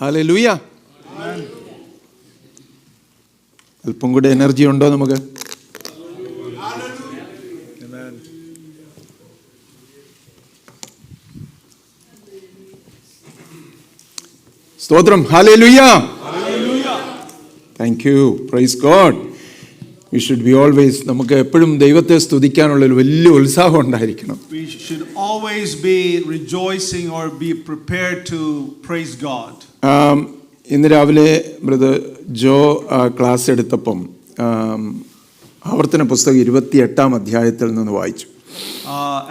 Hallelujah. അല്പം കൂടെ energy ഉണ്ടോ നമുക്ക്? സ്തോത്രം. Hallelujah. Thank you. Praise God. We should be always, നമുക്ക് എപ്പോഴും ദൈവത്തെ സ്തുതിക്കാനുള്ള ഒരു വലിയ ഉത്സാഹം ഉണ്ടായിരിക്കണം. We should always be rejoicing or be prepared to praise God. ഇന്ന് രാവിലെ ബ്രദർ ജോ ക്ലാസ് എടുത്തപ്പം ആവർത്തന പുസ്തകം 28-ാം അധ്യായത്തിൽ നിന്ന് വായിച്ചു.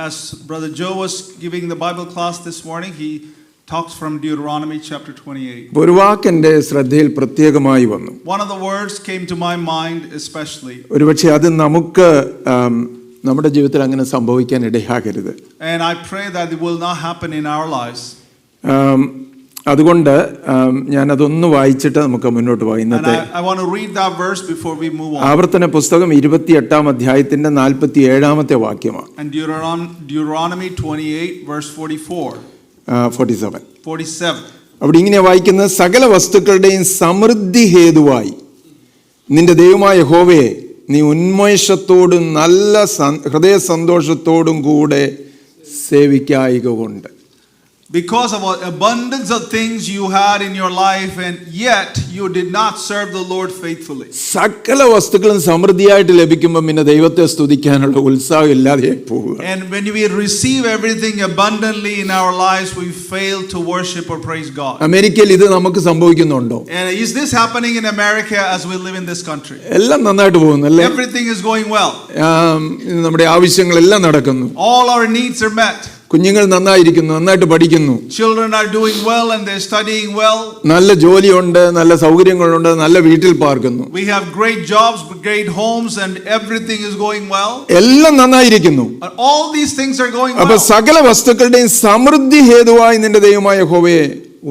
As Brother Joe was giving the Bible class this morning, he talks from Deuteronomy chapter 28. ഒരു വാക്ക് എൻ്റെ ശ്രദ്ധയിൽ പ്രത്യേകമായി വന്നു. One of the words came to my mind especially. ഒരുപക്ഷെ അത് നമുക്ക് നമ്മുടെ ജീവിതത്തിൽ അങ്ങനെ സംഭവിക്കാൻ ഇടയാകരുത്. And I pray that it will not happen in our lives. അതുകൊണ്ട് ഞാൻ അതൊന്ന് വായിച്ചിട്ട് നമുക്ക് മുന്നോട്ട് പോകാം. ഇന്നത്തെ I want to read that verse before we move on. ആവർത്തന പുസ്തകം 28-ാം അധ്യായത്തിന്റെ 47-ാമത്തെ വാക്യമാണ്. And Deuteronomy 28 verse 47. അവിടെ ഇങ്ങനെ വായിക്കുന്നത്, സകല വസ്തുക്കളുടെയും സമൃദ്ധി ഹേതുവായി നിന്റെ ദൈവമായ യഹോവയെ നീ ഉന്മേഷത്തോടും നല്ല ഹൃദയ സന്തോഷത്തോടും കൂടെ സേവിക്കായിക കൊണ്ട്. Because of abundance of things you had in your life, and yet you did not serve the Lord faithfully. സകല വസ്തുക്കളും സമൃദ്ധിയായിട്ട് ലഭിക്കുമ്പോൾ പിന്നെ ദൈവത്തെ സ്തുതിക്കാനുള്ള ഉത്സാഹം ഇല്ലാതെയായി പോകുക. And when we receive everything abundantly in our lives, we fail to worship or praise God. അമേരിക്കയിൽ ഇത് നമുക്ക് സംഭവിക്കുന്നുണ്ടോ? And is this happening in America as we live in this country? എല്ലാം നന്നായിട്ട് പോകുന്നു അല്ലേ? Everything is going well. നമ്മുടെ ആവശ്യങ്ങളെല്ലാം നടക്കുന്നു. All our needs are met. കുഞ്ഞുങ്ങൾ നന്നായിരിക്കുന്നു, നന്നായിട്ട് പഠിക്കുന്നു. Children are doing well and they're studying well. നല്ല ജോലിയുണ്ട്, നല്ല സൗകര്യങ്ങളുണ്ട്, നല്ല വീട്ടിൽ പാർക്കുന്നു. We have great jobs, great homes, and everything is going well. എല്ലാം നന്നായിരിക്കുന്നു. All these things are going well. അപ്പോൾ സകല വസ്തുക്കളുടെയും സമൃദ്ധി ഹേതുവായി നിന്റെ ദൈവമായ യഹോവയെ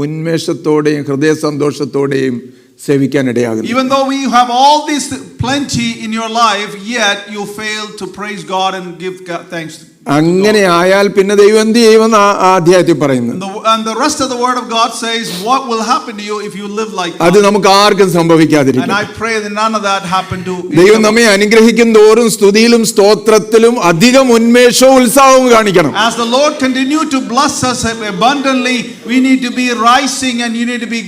ഉന്മേഷത്തോടെയും ഹൃദയ സന്തോഷത്തോടെയും സേവിക്കാൻ ഇടയാകുന്നു. Even though we have all this plenty in your life, yet you fail to praise God and give God thanks. അങ്ങനെ ആയാൽ പിന്നെ ദൈവം എന്ത് ചെയ്യുമെന്ന് ആ അധ്യായത്തിൽ പറയുന്നു. And the rest of the word of God says what will happen to you if you live like that. അത് നമുക്ക് ആർക്കും സംഭവിക്കാതിരിക്കട്ടെ. And I pray that none of that happen to ദൈവം നമ്മെ അനുഗ്രഹിക്കും തോറും സ്തുതിയിലും സ്തോത്രത്തിലും അധികം ഉന്മേഷവും ഉത്സാഹവും കാണിക്കണം. As the Lord continue to bless us abundantly, we need to be rising and you need to be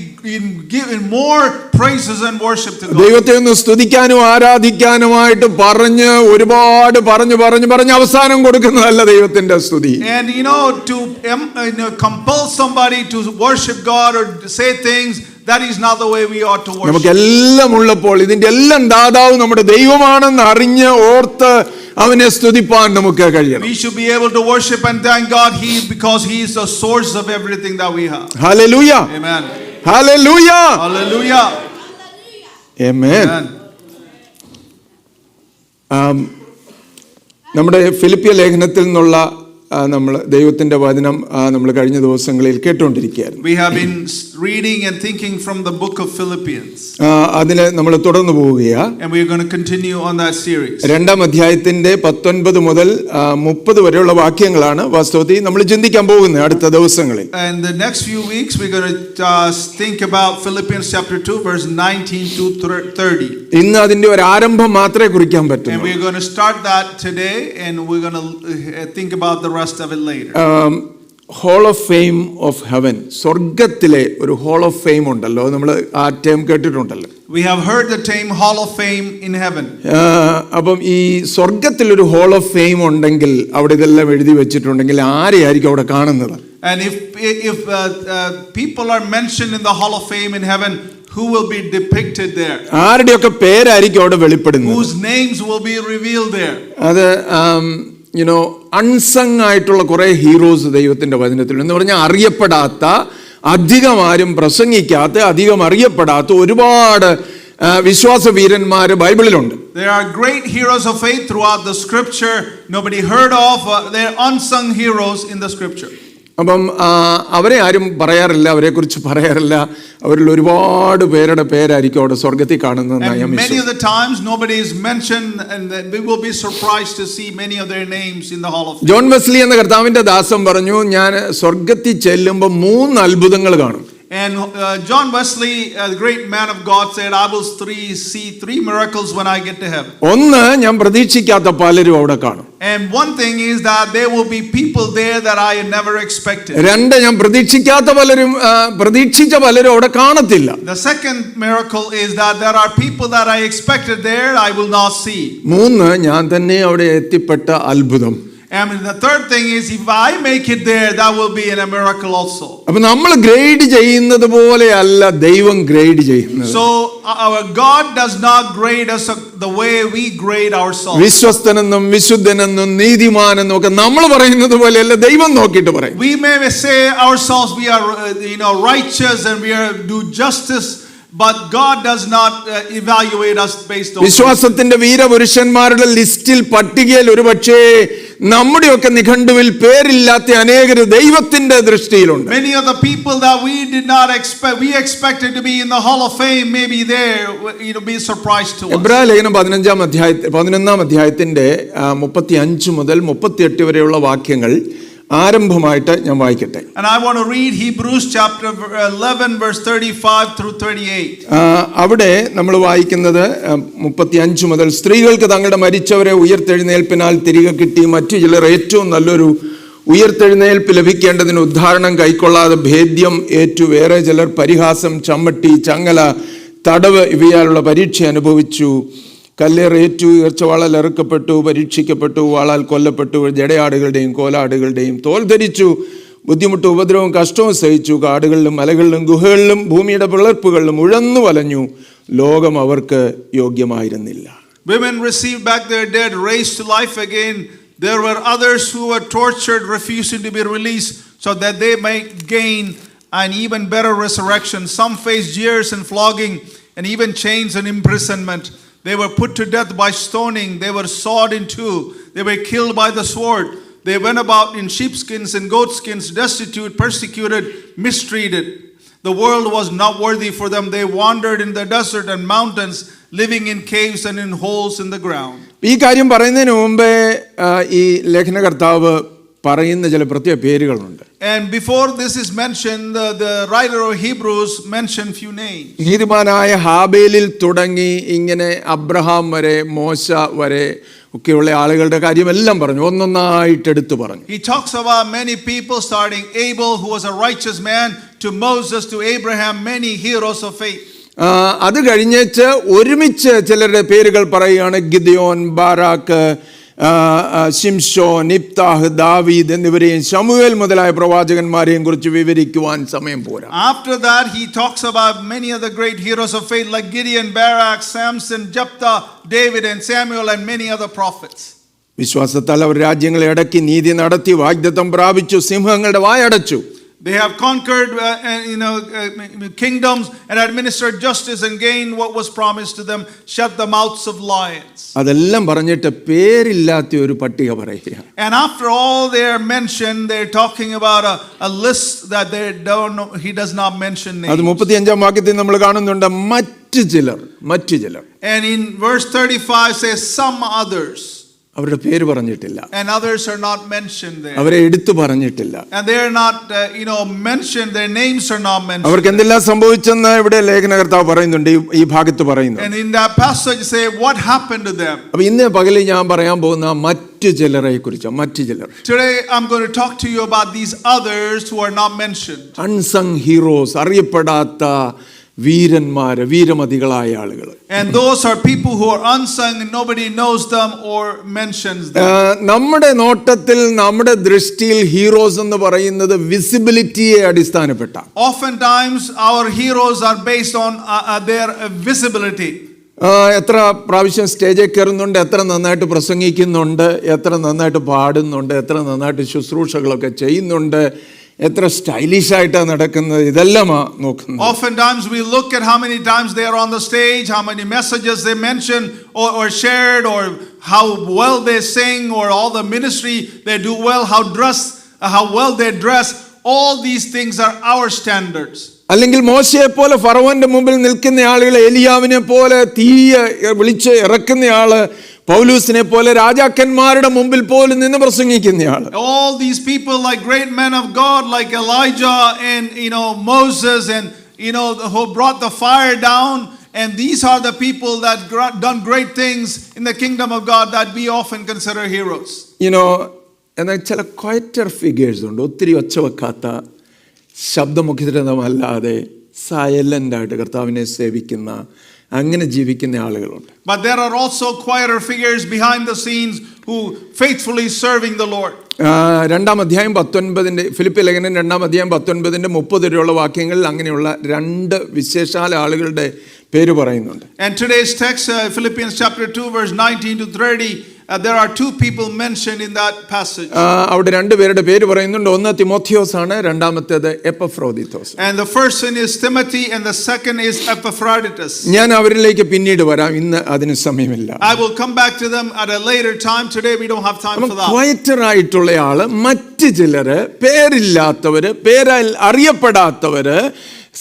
giving more praises and worship to God. ദൈവത്തെ ഒന്ന് സ്തുതിക്കാനും ആരാധിക്കാനുമായിട്ട് ഒരുപാട് പറഞ്ഞു അവസാനം കൊടുക്കുന്നതല്ല ദൈവത്തിന്റെ സ്തുതി. And to compel somebody to worship God or say things, that is not the way we ought to worship. നമുക്ക് എല്ലാം ഉള്ളപ്പോൾ ഇതിന്റെ എല്ലാം ദാതാവ് നമ്മുടെ ദൈവമാണെന്ന് അറിഞ്ഞ് ഓർത്ത് അവനെ സ്തുതിപ്പാൻ നമുക്ക് കഴിയണം. We should be able to worship and thank God because he is the source of everything that we have. Hallelujah. Amen. Hallelujah. Hallelujah. Amen. നമ്മുടെ ഫിലിപ്പിയ ലേഖനത്തിൽ നിന്നുള്ള നമ്മൾ ദൈവത്തിന്റെ വചനം നമ്മൾ കഴിഞ്ഞ ദിവസങ്ങളിൽ കേട്ടുകൊണ്ടിരിക്കുകയായിരുന്നു. We have been reading and thinking from the book of Philippians. അതിനെ നമ്മൾ തുടർന്ന് പോവുകയാണ്. And we are going to continue on that series. 2-ാം അധ്യായത്തിന്റെ 19 മുതൽ 30 വരെയുള്ള വാക്യങ്ങളാണ് വാസ്തവത്തിൽ നമ്മൾ ചിന്തിക്കാൻ പോകുന്നത് അടുത്ത ദിവസങ്ങളിൽ. And the next few weeks we're going to think about Philippians chapter 2 verse 19 to 30. ഇന്ന് അതിന്റെ ഒരു ആരംഭം മാത്രമേ കുറിക്കാൻ പറ്റൂ. And we're going to start that today and we're going to think about the rest of it later. Hall of fame of heaven, സ്വർഗത്തിലെ ഒരു whole of fame ഉണ്ടല്ലോ, നമ്മൾ ആ ടേം കേട്ടിട്ടുണ്ടല്ലോ. We have heard the term hall of fame in heaven. അപ്പം ഈ സ്വർഗത്തിൽ ഒരു ഹോൾ ഓഫ് ഫെയിം ഉണ്ടെങ്കിൽ അവിടെ ഇതെല്ലാം എഴുതി വെച്ചിട്ടുണ്ടെങ്കിൽ ആരെയായിരിക്കും അവിടെ കാണുന്നത്? And if people are mentioned in the hall of fame in heaven, who will be depicted there? ആരുടെയൊക്കെ പേരായിരിക്കും അവിടെ വെളിപ്പെടുന്നത്? Whose names will be revealed there? അത് അൺസങ് ആയിട്ടുള്ള കുറെ ഹീറോസ് ദൈവത്തിന്റെ വചനത്തിൽ എന്ന് പറഞ്ഞാൽ അറിയപ്പെടാത്ത, അധികം ആരും പ്രസംഗിക്കാത്ത, അധികം അറിയപ്പെടാത്ത ഒരുപാട് വിശ്വാസ വീരന്മാര് ബൈബിളിലുണ്ട്. There are great heroes of faith throughout the scripture, nobody heard of. They are unsung heroes in the scripture. അപ്പം അവരെ ആരും പറയാറില്ല, അവരെ കുറിച്ച് പറയാറില്ല. അവരിൽ ഒരുപാട് പേരുടെ പേരായിരിക്കും അവിടെ സ്വർഗത്തിൽ കാണുന്നത്. Many of the times nobody is mentioned and we will be surprised to see many of their names in the hall of fame. John Wesley എന്ന കർത്താവിന്റെ ദാസൻ പറഞ്ഞു, ഞാൻ സ്വർഗത്തിൽ ചെല്ലുമ്പോൾ 3 അത്ഭുതങ്ങൾ കാണും. And John Wesley, the great man of God, said, I will see three miracles when I get to heaven. ഒന്ന്, ഞാൻ പ്രതീക്ഷിക്കാത്ത പലരും അവിടെ കാണും. And one thing is that there will be people there that I had never expected. രണ്ട്, ഞാൻ പ്രതീക്ഷിച്ച പലരും അവിടെ കാണത്തില്ല. The second miracle is that there are people that I expected there I will not see. മൂന്ന്, ഞാൻ തന്നെ അവിടെ എത്തിപ്പെട്ട അത്ഭുതം. And the third thing is, if I make it there, that will be a miracle also. അപ്പൊ നമ്മൾ grade ചെയ്യുന്നത് പോലെയല്ല ദൈവം ഗ്രേഡ് ചെയ്യുന്നത്. So our God does not grade us the way we grade ourselves. വിശ്വസ്തനെന്നും വിശുദ്ധനെന്നും നീതിമാനെന്നും ഒക്കെ നമ്മൾ പറയുന്നത് പോലെയല്ല ദൈവം നോക്കിയിട്ട് പറയും. We may say ourselves we are righteous and we are do justice, but God does not evaluate us based on. വിശ്വാസത്തിന്റെ വീരപുരുഷന്മാരുടെ ലിസ്റ്റിൽ പട്ടികയിൽ ഒരുപക്ഷേ നമ്മുടെയൊക്കെ നിഘണ്ടുവിൽ പേരില്ലാത്ത അനേകർ ദൈവത്തിന്റെ ദൃഷ്ടിയിലുണ്ട്. Many of the people that we did not expect, we expected to be in the Hall of Fame, may be there, be surprised to us. എബ്രായ ലേഖനം 11 അധ്യായത്തിന്റെ 35 മുതൽ 38 വരെയുള്ള വാക്യങ്ങൾ ആരംഭമായിട്ട് ഞാൻ വായിക്കട്ടെ. And I want to read Hebrews chapter 11 verse 35 through 38. അവിടെ നമ്മൾ വായിക്കുന്നത് 35 മുതൽ, സ്ത്രീകൾക്ക് തങ്ങളുടെ മരിച്ചവരെ ഉയർത്തെഴുന്നേൽപ്പിനാൽ തിരികെ കിട്ടി, മറ്റു ചിലർ ഏറ്റവും നല്ലൊരു ഉയർത്തെഴുന്നേൽപ്പ് ലഭിക്കേണ്ടതിന് ഉദ്ധാരണം കൈക്കൊള്ളാതെ ഭേദ്യം ഏറ്റു, വേറെ ചിലർ പരിഹാസം, ചമ്മട്ടി, ചങ്ങല, തടവ് ഇവയാലുള്ള പരീക്ഷ അനുഭവിച്ചു. കല്ലേറേറ്റു, ഈർച്ചവാളാൽ ഇറക്കപ്പെട്ടു, പരീക്ഷിക്കപ്പെട്ടു, വാളാൽ കൊല്ലപ്പെട്ടു, ജടയാടുകളുടെയും കോലാടുകളുടെയും തോൽ ധരിച്ചു, ബുദ്ധിമുട്ട്, ഉപദ്രവവും കഷ്ടവും സഹിച്ചു, കാടുകളിലും മലകളിലും ഗുഹകളിലും ഭൂമിയുടെ പിളർപ്പുകളിലും ഉഴന്നു വലഞ്ഞു, ലോകം അവർക്ക് യോഗ്യമായിരുന്നില്ല. Women received back their dead, raised to life again. There were others who were tortured, refusing to be released so that they might gain an even better resurrection. Some faced jeers and flogging and even chains and imprisonment. They were put to death by stoning. They were sawed in two. They were killed by the sword. They went about in sheepskins and goatskins, destitute, persecuted, mistreated. The world was not worthy for them. They wandered in the desert and mountains, living in caves and in holes in the ground. ഈ കാര്യം പറയുന്നതിന് മുമ്പേ ഈ ലേഖനകർത്താവ് പറയുന്ന ചില പ്രത്യേക പേരുകളുണ്ട്. And before this is mentioned, the writer of Hebrews mentioned few names. നീതിമാനായ ഹാബേലിൽ തുടങ്ങി ഇങ്ങനെ അബ്രഹാം വരെ മോശ വരെ ഒക്കെയുള്ള ആളുകളുടെ കാര്യമെല്ലാം പറഞ്ഞു, ഒന്നൊന്നായിട്ട് എടുത്തു പറഞ്ഞു. He talks about many people, starting Abel, who was a righteous man, to Moses, to Abraham, many heroes of faith. അത് കഴിഞ്ഞേച്ച് ഒരുമിച്ച് ചിലരുടെ പേരുകൾ പറയുകയാണ്. ഗിദെയോൻ, ബാരാക്ക്, ശിംശോൻ, ഇബ്താഹ്, ദാവീദ് എന്നിവരെയും ശമൂവേൽ മുതലായ പ്രവാചകന്മാരെയും കുറിച്ച് വിവരിക്കുവാൻ സമയം പോരാ. After that he talks about many of the great heroes of faith like Gideon, Barak, Samson, Jephthah, David and Samuel and many other prophets. വിശ്വാസത്താൽ അവർ രാജ്യങ്ങളെ അടക്കി നീതി നടത്തി വാഗ്ദത്തം പ്രാപിച്ചു, സിംഹങ്ങളുടെ വായടച്ചു. They have conquered kingdoms and administered justice and gained what was promised to them, shut the mouths of lions. അതെല്ലാം പറഞ്ഞിട്ട് പേരില്ലാത്ത ഒരു പട്ടിക പറയുക. And after all they are mentioned, they're talking about a list that they don't know, he does not mention names. അത് 35 വാക്യത്തിൽ നമ്മൾ കാണുന്നുണ്ട്, മറ്റു ചിലർ. And in verse 35 says some others. അവരുടെ പേര് പറഞ്ഞിട്ടില്ല. And others are not mentioned there. അവരെ എടുത്തു പറഞ്ഞിട്ടില്ല. And they are not mentioned, their names are not mentioned. അവർക്ക് എന്തെല്ലാം സംഭവിച്ചെന്ന് ഇവിടെ ലേഖനകർത്താവ് പറയുന്നുണ്ട്, ഈ ഭാഗത്ത് പറയുന്നു. And in that passage say what happened to them. അപ്പോൾ ഇന്ന് പകലിൽ ഞാൻ പറയാൻ പോകുന്ന മറ്റു ചിലരെ കുറിച്ച്. Today I'm going to talk to you about these others who are not mentioned. Unsung heroes, അറിയപ്പെടാത്ത വീരന്മാര്, വീരമതികളായ ആളുകൾ. And those are people who are unsung and nobody knows them or mentions them. നമ്മുടെ നോട്ടത്തിൽ, നമ്മുടെ ദൃഷ്ടിയിൽ ഹീറോസ് എന്ന് പറയുന്നത് വിസിബിലിറ്റിയെ അടിസ്ഥാനപ്പെട്ട. Oftentimes our heroes are based on their visibility. എത്ര പ്രാവശ്യം സ്റ്റേജിൽ കയറുന്നുണ്ട്, എത്ര നന്നായിട്ട് പ്രസംഗിക്കുന്നുണ്ട്, എത്ര നന്നായിട്ട് പാടുന്നുണ്ട്, എത്ര നന്നായിട്ട് ശുശ്രൂഷകളൊക്കെ ചെയ്യുന്നുണ്ട്, എത്ര സ്റ്റൈലിഷ് ആയിട്ടാണ് നടക്കുന്നത്, ഇതെല്ലാമാ നോക്കുന്നത്. Oftentimes we look at how many times they are on the stage, how many messages they mention or shared, or how well they sing, or all the ministry they do well, how well they dress. All these things are our standards. അല്ലെങ്കിൽ മോശയെ പോലെ ഫറവോന്റെ മുമ്പിൽ നിൽക്കുന്ന ആളുകൾ, എലിയാവിനെ പോലെ തീയെ വിളിച്ച് ഇറക്കുന്ന ആള്, പൗലൂസിനെ പോലെ രാജാക്കന്മാരുടെ മുമ്പിൽ പോലും നിന്ന് പ്രസംഗിക്കുന്നയാൾ. All these people like great men of God like Elijah and Moses and who brought the fire down, and these are the people that done great things in the kingdom of God that we often consider heroes. എന്നാൽ ചില ക്വയറ്റർ figures ഉണ്ട്, ഒത്തിരി ഒച്ച വെക്കാത്ത, ശബ്ദമുഖരിതമല്ലാതെ silent ആയിട്ട് കർത്താവിനെ സേവിക്കുന്ന, അങ്ങനെ ജീവിക്കുന്ന ആളുകളുണ്ട്. But there are also quieter figures behind the scenes who faithfully serving the Lord. 2-ാം അധ്യായം 19 ഫിലിപ്പി ലേഖനം 2-ാം അധ്യായം 19 30 വരെയുള്ള വാക്യങ്ങളിൽ അങ്ങനെയുള്ള രണ്ട് വിശേഷാൽ ആളുകളുടെ പേര് പറയുന്നുണ്ട്. And today's text, Philippians chapter 2 verse 19 to 30, there are two people mentioned in that passage. അവിടെ രണ്ട് പേരുടെ പേര് പറയുന്നുണ്ട്. ഒന്ന് തിമോഥിയോസ് ആണ്, രണ്ടാമത്തേത് എപ്പഫ്രോദിത്തോസ്. And the first one is Timothy and the second is Epaphroditus. ഞാൻ അവരിലേക്ക് പിന്നീട് വരാം, ഇന്ന് അതിന് സമയമില്ല. I will come back to them at a later time. Today we don't have time for that. ക്വയറ്റർ ആയിട്ടുള്ള ആള്, മറ്റ് ചിലര് പേരില്ലാത്തവര്, പേരാൽ അറിയപ്പെടാത്തവര്,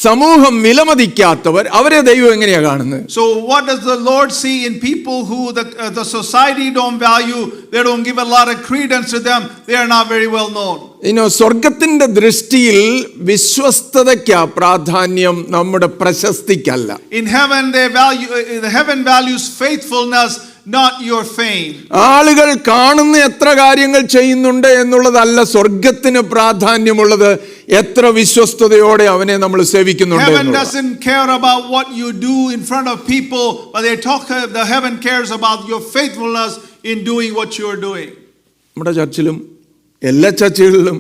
സമൂഹം വിലമതിക്കാത്തവർ, അവരെ ദൈവം എങ്ങനെയാ കാണുന്നത്? So what does the Lord see in people who the society don't value? They don't give a lot of credence to them. They are not very well known. സ്വർഗത്തിന്റെ ദൃഷ്ടിയിൽ വിശ്വസ്തതയ്ക്കാ പ്രാധാന്യം, നമ്മുടെ പ്രശസ്തിക്കല്ല. In heaven the heaven values faithfulness, not your fame. ആളുകൾ കാണുന്ന എത്ര കാര്യങ്ങൾ ചെയ്യുന്നുണ്ട് എന്നുള്ളതല്ല സ്വർഗത്തിന് പ്രാധാന്യമുള്ളത്, എത്ര വിശ്വസ്തയോടെ അവനെ നമ്മൾ സേവിക്കുന്നുണ്ട്. Heaven doesn't care about what you do in front of people, but the heaven cares about your faithfulness in doing what you are doing. നമ്മുടെ ചർച്ചിലും എല്ലാ ചർച്ചുകളിലും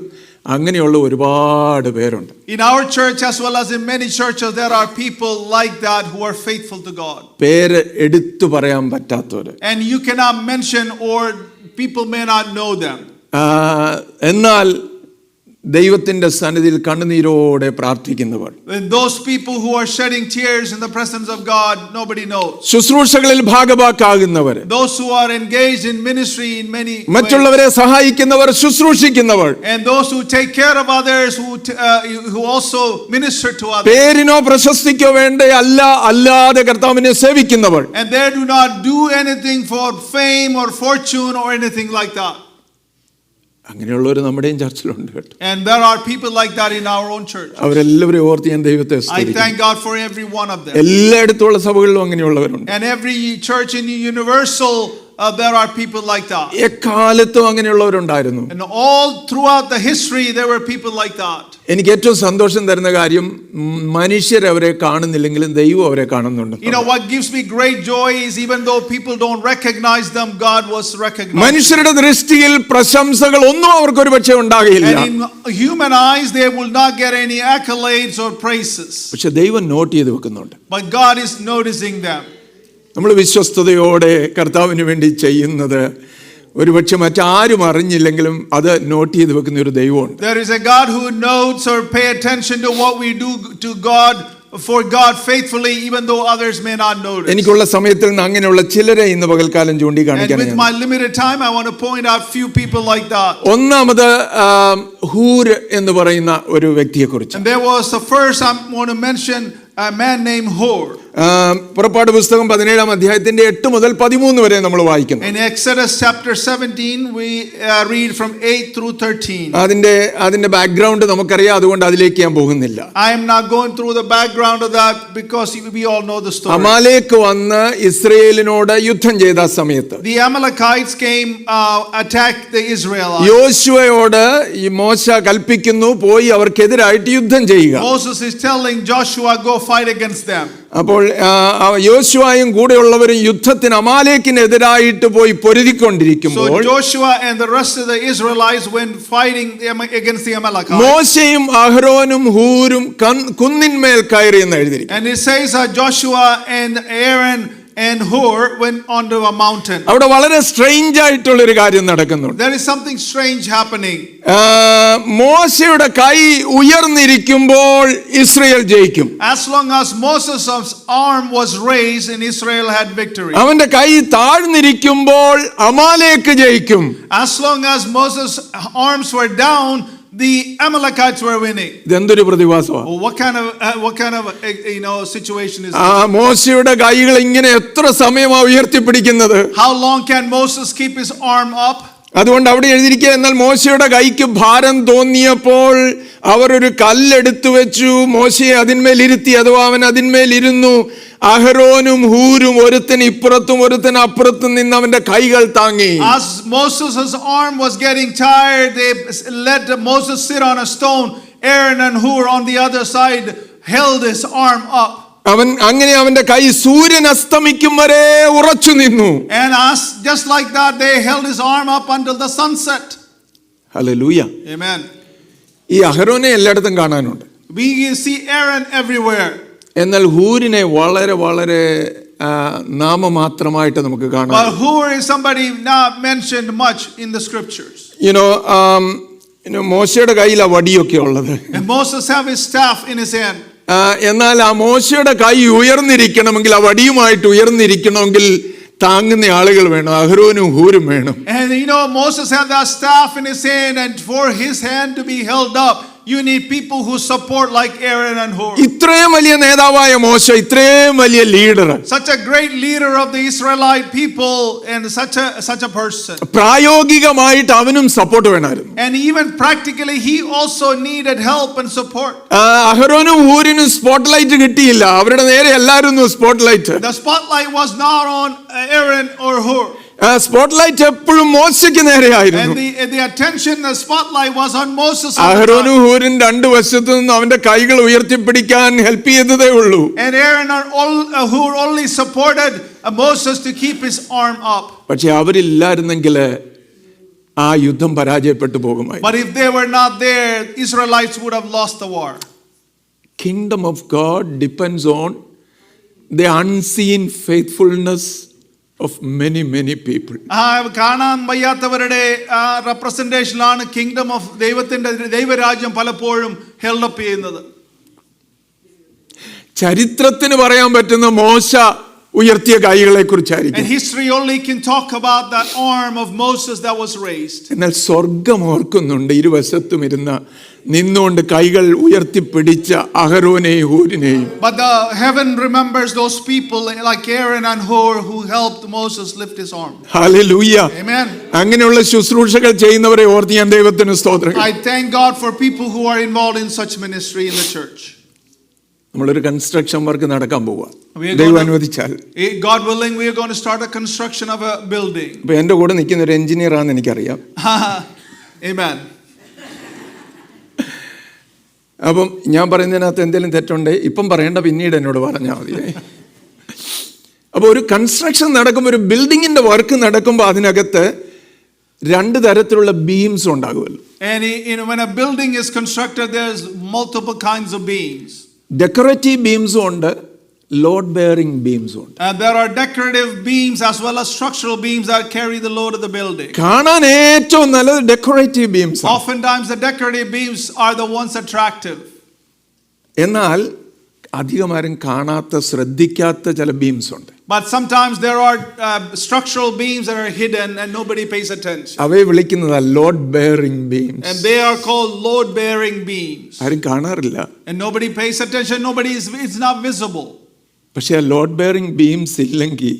അങ്ങനെയുള്ള ഒരുപാട് പേരുണ്ട്. In our church as well as in many churches there are people like that who are faithful to God. പേര് എടുത്തു പറയാൻ പറ്റാത്തവര്. And you cannot mention or people may not know them. എന്നാൽ ദൈവത്തിന്റെ സന്നിധിയിൽ കണ്ണുനീരോടെ പ്രാർത്ഥിക്കുന്നവർ. When those people who are shedding tears in the presence of God, nobody knows. ശുശ്രൂഷകളിൽ ഭാഗഭാക്കാകുന്നവർ. Those who are engaged in ministry in many ways. മറ്റുള്ളവരെ സഹായിക്കുന്നവർ, ശുശ്രൂഷിക്കുന്നവർ. And those who take care of others, who also minister to others. പേരിനോ പ്രശസ്തിക്കോ വേണ്ടി അല്ലാതെ കർത്താവിനെ സേവിക്കുന്നവർ. And they do not do anything for fame or fortune or anything like that. അങ്ങനെയുള്ളവർ നമ്മുടെയും ചർച്ചിലുണ്ട് കേട്ടോ. And there are people like that in our own church. അവരെല്ലാവരും ഓർത്ത് ഞാൻ ദൈവത്തെ സ്തുതിക്കുന്നു. I thank God for every one of them. എല്ലായിടത്തുള്ള സഭകളിലും അങ്ങനെയുള്ളവരുണ്ട്. And every church in universal there are people like that. എക്കാലത്തും അങ്ങനെയുള്ളവരുണ്ടായിരുന്നു. And all throughout the history there were people like that. എനിക്ക് ഏറ്റവും സന്തോഷം തരുന്ന കാര്യം, മനുഷ്യർ അവരെ കാണുന്നില്ലെങ്കിലും ദൈവം അവരെ കാണുന്നുണ്ട്. What gives me great joy is even though people don't recognize them, God was recognized. മനുഷ്യരുടെ ദൃഷ്ടിയിൽ പ്രശംസകൾ ഒന്നും അവർക്ക് ഒരുപക്ഷേ ഉണ്ടാകില്ല. And in human eyes they will not get any accolades or praises. പക്ഷെ ദൈവം നോട്ട് ചെയ്ത് വെക്കുന്നുണ്ട്. But God is noticing them. നമ്മൾ വിശ്വസ്തയോടെ കർത്താവിന് വേണ്ടി ചെയ്യുന്നത് ഒരുപക്ഷെ മറ്റാരും അറിഞ്ഞില്ലെങ്കിലും അത് നോട്ട് ചെയ്ത് വെക്കുന്ന ഒരു ദൈവമുണ്ട്. There is a God who notes or pay attention to what we do to God, for God faithfully, even though others may not notice. എനിക്കുള്ള സമയത്തിൽ നിന്ന് അങ്ങനെയുള്ള ചിലരെ ഇന്ന് പകൽക്കാലം ചൂണ്ടിക്കാണിക്കാൻ. And with my limited time I want to point out few people like that. ഒന്നാമത് who are എന്ന് പറയുന്ന ഒരു വ്യക്തിയെ കുറിച്ച്. And there was the first I want to mention a man named Hor. പുറപ്പാട് പുസ്തകം 17-ാം അധ്യായത്തിന്റെ 8 മുതൽ 13 വരെ നമ്മൾ വായിക്കുന്നു. In Exodus chapter 17 we read from 8 through 13. അതിന്റെ ബാക്ക്ഗ്രൗണ്ട് നമുക്കറിയാം, അതുകൊണ്ട് അതിലേക്ക് ഞാൻ പോകുന്നില്ല. I am not going through the background of that because we all know the story. Amalek വന്ന് ഇസ്രായേലിനോട് യുദ്ധം ചെയ്ത സമയത്ത് The Amalekites came attacked the Israelites. യോശുവയോട് ഈ മോശ കൽപ്പിക്കുന്നു, പോയി അവർക്കെതിരായിട്ട് യുദ്ധം ചെയ്യുക. Moses is telling Joshua, go fight against them. അപ്പോൾ യോശുവയും കൂടെയുള്ളവരും യുദ്ധത്തിന് അമാലേക്കിനെതിരായിട്ട് പോയി പൊരുതിക്കൊണ്ടിരിക്കുമ്പോൾ So Joshua and the rest of the Israelites went fighting against the Amalekites. മോശയും അഹ്റോനും ഹൂരും കുന്നിന്മേൽ കയറി എന്ന് എഴുതിയിരിക്കുന്നു. And it says Joshua and Aaron and Hur went onto a mountain. അവിടെ വളരെ strange ആയിട്ടുള്ള ഒരു കാര്യം നടക്കുന്നുണ്ട്. There is something strange happening. മോശയുടെ കൈ ഉയർന്നിരിക്കുമ്പോൾ ഇസ്രായേൽ ജയിക്കും. As long as Moses' arm was raised and Israel had victory. അവന്റെ കൈ താഴ്ന്നിരിക്കുമ്പോൾ അമാലേക്ക് ജയിക്കും. As long as Moses' arms were down, the Amalekites were winning. ഇതെന്തൊരു പ്രതിഭാസമാണ്. Well, what kind of situation is ആ this? മോശയുടെ കൈകൾ ഇങ്ങനെ എത്ര സമയമാ ഉയർത്തിപ്പിടിക്കുന്നത്? How long can Moses keep his arm up? അതുകൊണ്ട് അവിടെ എഴുതിയിരിക്കുക, എന്നാൽ മോശയുടെ കൈക്ക് ഭാരം തോന്നിയപ്പോൾ അവർ ഒരു കല്ലെടുത്തു വെച്ചു, മോശയെ അതിന്മേൽ ഇരുത്തി, അഥവാ അവൻ അതിന്മേൽ ഇരുന്നു. അഹരോനും ഹൂരും ഒരുത്തൻ ഇപ്പുറത്തും ഒരുത്തൻ അപ്പുറത്തും നിന്ന് അവന്റെ കൈകൾ താങ്ങി. As Moses' arm was getting tired, they let Moses sit on a stone. Aaron and Hur on the other side held his arm up. അങ്ങനെ അവന്റെ കൈ സൂര്യൻ അസ്തമിക്കും വരെ ഉറച്ചു നിന്നു. And just like that, they held his arm up until the sunset. Hallelujah. Amen. ഈ അഹരോനെ എല്ലായിടത്തും കാണാനുണ്ട്. We see Aaron everywhere. എന്നാൽ ഹൂരിനെ വളരെ വളരെ നാമമാത്രമായിട്ട് നമുക്ക് കാണാം. But Hur is somebody not mentioned much in the scriptures. മോശയുടെ കയ്യിൽ ആ വടിയൊക്കെ ഉള്ളത്. And Moses have his staff in his hand. എന്നാൽ ആ മോശയുടെ കൈ ഉയർന്നിരിക്കണമെങ്കിൽ, ആ വടിയുമായിട്ട് ഉയർന്നിരിക്കണമെങ്കിൽ താങ്ങുന്ന ആളുകൾ വേണം, അഹരോനും ഹൂരും വേണം. And Moses had that staff in his hand, and for his hand to be held up, you need people who support like Aaron and Hur. ഇത്രയും വലിയ നേതാവായ മോശ, ഇത്രയും വലിയ leader, such a great leader of the Israelite people, and such a person. പ്രായോഗികമായിട്ട് അവനും support വേണമായിരുന്നു. And even practically he also needed help and support. അഹരോനും ഹൂരിനും സ്പോട്ട് ലൈറ്റ് കിട്ടിയില്ല, അവരുടെ നേരെ എല്ലാവരും spot light. The spotlight was not on Aaron or Hur. Spot light എപ്പോഴും മോശയ്ക്ക് നേരെയായിരുന്നു. And the attention, the spotlight was on Moses. അഹരോനും ഹൂരും രണ്ട് വശത്തു നിന്ന് അവന്റെ കൈകൾ ഉയർത്തിപ്പിടിക്കാൻ ഹെൽപ്പ് ചെയ്തതേ ഉള്ളൂ. And Aaron or Hur only supported Moses to keep his arm up. പക്ഷെ അവരില്ലായിരുന്നെങ്കിൽ ആ യുദ്ധം പരാജയപ്പെട്ടു പോകുമായി. But if they were not there, Israelites would have lost the war. Kingdom of God depends on the unseen faithfulness of many people. കാണാൻ വയ്യാത്തവരുടെ റെപ്രസെന്റേഷനാണ് kingdom of ദൈവരാജ്യം പലപ്പോഴും held up ചെയ്യുന്നത്. ചരിത്രത്തിന് പറയാൻ പറ്റുന്ന മോശ ഉയർത്തിയ കൈകളെ കുറിച്ചായിരിക്കും. And history only can talk about that arm of Moses that was raised. എന്നാൽ സ്വർഗ്ഗം ഓർക്കുന്നുണ്ട്, ഇരുവശത്തും ഇരുന്ന നിന്നുകൊണ്ട് കൈകൾ ഉയർത്തിപ്പിടിച്ച അഹരോനെയും ഹൂരിനെയും. But the heaven remembers those people like Aaron and Hur who helped Moses lift his arm. Hallelujah. Amen. അങ്ങനെയുള്ള ശുശ്രൂഷകൾ ചെയ്യുന്നവരെ ഓർത്ത് ഞാൻ ദൈവത്തിന് സ്തോത്രം. I thank God for people who are involved in such ministry in the church. നമ്മളൊരു construction work നടക്കാൻ പോവാ, ദൈവം അനുവദിച്ചാൽ. God willing, we are going to start a construction of a building. ഇപ്പൊ എന്റെ കൂടെ നിൽക്കുന്ന ഒരു എഞ്ചിനീയർ ആണെന്ന് എനിക്കറിയാം. Amen. അപ്പം ഞാൻ പറയുന്നതിനകത്ത് എന്തെങ്കിലും തെറ്റുണ്ടേ ഇപ്പം പറയേണ്ട, പിന്നീട് എന്നോട് പറഞ്ഞാൽ മതിയേ. അപ്പോൾ ഒരു കൺസ്ട്രക്ഷൻ നടക്കുമ്പോൾ, ഒരു ബിൽഡിങ്ങിന്റെ വർക്ക് നടക്കുമ്പോൾ അതിനകത്ത് രണ്ട് തരത്തിലുള്ള ബീംസ് ഉണ്ടാകുമല്ലോ. And when a building is constructed, there's multiple kinds of beams. Decorative ബീംസും ഉണ്ട്, ലോഡ് ബെയറിംഗ് ബീംസും ഉണ്ട്. There are decorative beams as well as structural beams that carry the load of the building. കാണാൻ ഏറ്റവും നല്ലത് decorative beams. Oftentimes the decorative beams are the ones attractive. എന്നാൽ അധികമാരും കാണാത്ത, ശ്രദ്ധിക്കാത്ത ചില ബീംസ് ഉണ്ട്. But sometimes there are structural beams that are hidden and nobody pays attention. അവയെ വിളിക്കുന്നതാ load bearing beams. And they are called load bearing beams. ആരും കാണാറില്ല. And nobody pays attention. It's not visible. പക്ഷെ ആ load bearing beams ഇല്ലെങ്കിൽ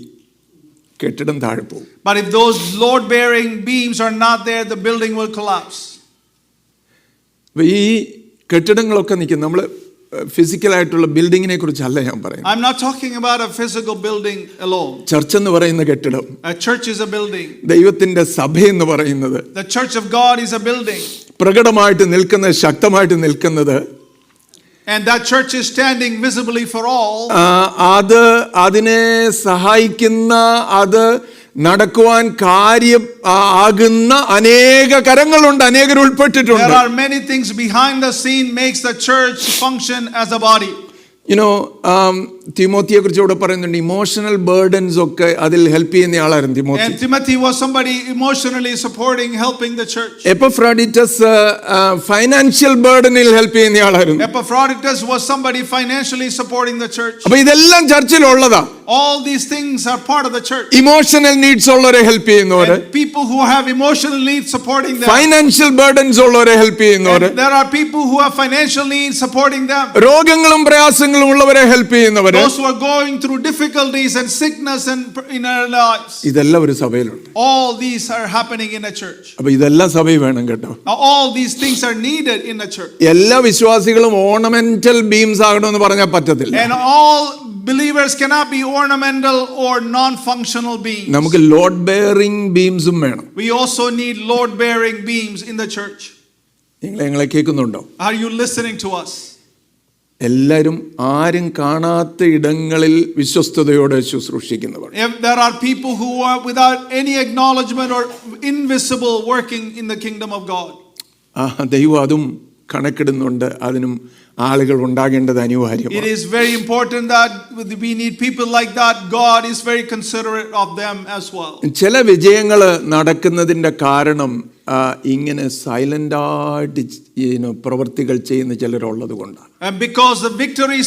കെട്ടിടം താഴെ പോകും. But if those load bearing beams are not there, the building will collapse. ഈ കെട്ടിടങ്ങളൊക്കെ നിൽക്കും. നമ്മൾ ഫിസിക്കലായിട്ടുള്ള ബിൽഡിങ്ങിനെ കുറിച്ചല്ല ഞാൻ പറയുന്നത്. I'm not talking about a physical building alone. Church എന്ന് പറയുന്ന കെട്ടിടം, A church is a building. ദൈവത്തിന്റെ സഭ എന്ന് പറയുന്നത്, The church of God is a building. പ്രകടമായിട്ട് നിൽക്കുന്നത്, ശക്തമായിട്ട് നിൽക്കുന്നത്, and that church is standing visibly for all. അതിനെ സഹായിക്കുന്ന, അത് നടക്കുവാൻ കാര്യം ആകുന്ന അനേക കരങ്ങളുണ്ട്, അനേകർ ഉൾപ്പെട്ടിട്ടുണ്ട്. There are many things behind the scene makes the church function as a body. തിമോത്തിയെ കുറിച്ച് ഇവിടെ പറയുന്നുണ്ട്, ഇമോഷണൽ ബേർഡൻസ് ഒക്കെ അതിൽ ഹെൽപ്പ് ചെയ്യുന്ന ആളായിരുന്നു Timothy. And Timothy was somebody emotionally supporting, helping the church. Epaphroditus financial ബേർഡനിൽ ഹെൽപ്പ് ചെയ്യുന്ന ആളായിരുന്നു. Epaphroditus was somebody financially supporting the church. അപ്പൊ ഇതെല്ലാം ചർച്ചിലുള്ളതാ. All these things are part of the church. Emotional needs ഉള്ളവരെ help ചെയ്യുന്നവര്, And people who have emotional needs supporting them. Financial burdens ഉള്ളവരെ help ചെയ്യുന്നവര്, And there are people who have financial needs supporting them. രോഗങ്ങളും പ്രയാസങ്ങളും ഉള്ളവരെ help ചെയ്യുന്നവര്, Those who are going through difficulties and sickness and in our lives. ഇതെല്ലാം ഒരു സഭയിലുണ്ട്. All these are happening in a church. അപ്പൊ ഇതെല്ലാം സഭയിൽ വേണം കേട്ടോ. Now, all these things are needed in a church. എല്ലാ വിശ്വാസികളും ഓർണമെന്റൽ ബീംസ് ആകണമെന്ന് പറഞ്ഞാൽ പറ്റത്തില്ല. And all believers cannot be ornamental or non-functional beings. നമുക്ക് ലോഡ് ബെയറിംഗ് ബീംസും വേണം. We also need load-bearing beams in the church. നിങ്ങളെ കേൾക്കുന്നുണ്ടോ? Are you listening to us? എല്ലാവരും ആരും കാണാത്ത ഇടങ്ങളിൽ വിശ്വസ്തയോടെ ശുശ്രൂഷിക്കുന്നവർ. If there are people who are without any acknowledgement or invisible working in the kingdom of God. ദൈവം അതും കണക്കിടുന്നുണ്ട്, അതിനും ആളുകൾ ഉണ്ടാകേണ്ടത് അനിവാര്യമാണ്. It is very important that we need people like that. God is very considerate of them as well. ചില വിജയങ്ങൾ നടക്കുന്നതിൻ്റെ കാരണം ഇങ്ങനെ സൈലൻ്റായിട്ട് പ്രവൃത്തികൾ ചെയ്യുന്ന ചിലരുള്ളത് കൊണ്ടാണ്. And because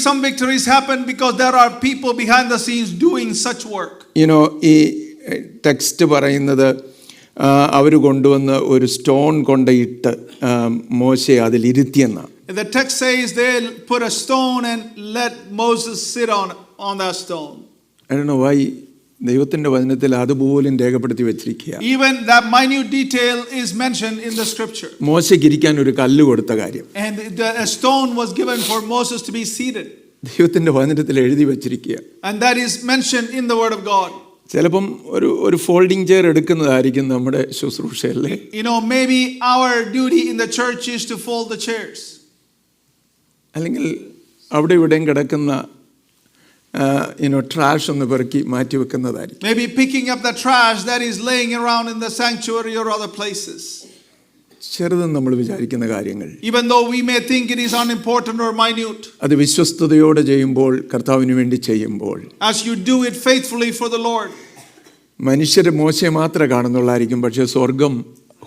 some victories happen because there are people behind the scenes doing such work. ഈ text പറയുന്നത് അവർ കൊണ്ടുവന്ന് ഒരു സ്റ്റോൺ കൊണ്ടിട്ട് മോശെ അതിലിരുത്തിയെന്നാണ്. The text says they put a stone and let Moses sit on that stone. I don't know why ദൈവത്തിന്റെ വചനത്തിൽ അതുപോലും രേഖപ്പെടുത്തി വെച്ചിരിക്കുക. Even that minute detail is mentioned in the scripture. മോശയ്ക്ക് ഇരിക്കാൻ ഒരു കല്ല് കൊടുത്ത കാര്യം. And a stone was given for Moses to be seated. ദൈവത്തിന്റെ വചനത്തിൽ എഴുതി വെച്ചിരിക്കുക. And that is mentioned in the word of God. ചിലപ്പം ഒരു ഫോൾഡിംഗ് ചെയർ എടുക്കുന്നതായിരിക്കും നമ്മുടെ ശുശ്രൂഷയല്ലേ. Maybe our duty in the church is to fold the chairs. അല്ലെങ്കിൽ അവിടെ ഇവിടെയും കിടക്കുന്ന ട്രാഷ് ഒന്ന് പെറുക്കി മാറ്റി വെക്കുന്നതായിരിക്കും. Maybe picking up the trash that is laying around in the sanctuary or other places. ചെറുതെന്ന് നമ്മൾ വിചാരിക്കുന്ന കാര്യങ്ങൾ, even though we may think it is unimportant or minute, അത് വിശ്വസ്തയോടെ ചെയ്യുമ്പോൾ, കർത്താവിന് വേണ്ടി ചെയ്യുമ്പോൾ, as you do it faithfully for the Lord. മനുഷ്യരെ മോശയെ മാത്രമേ കാണുന്നുള്ളായിരിക്കും, പക്ഷേ സ്വർഗം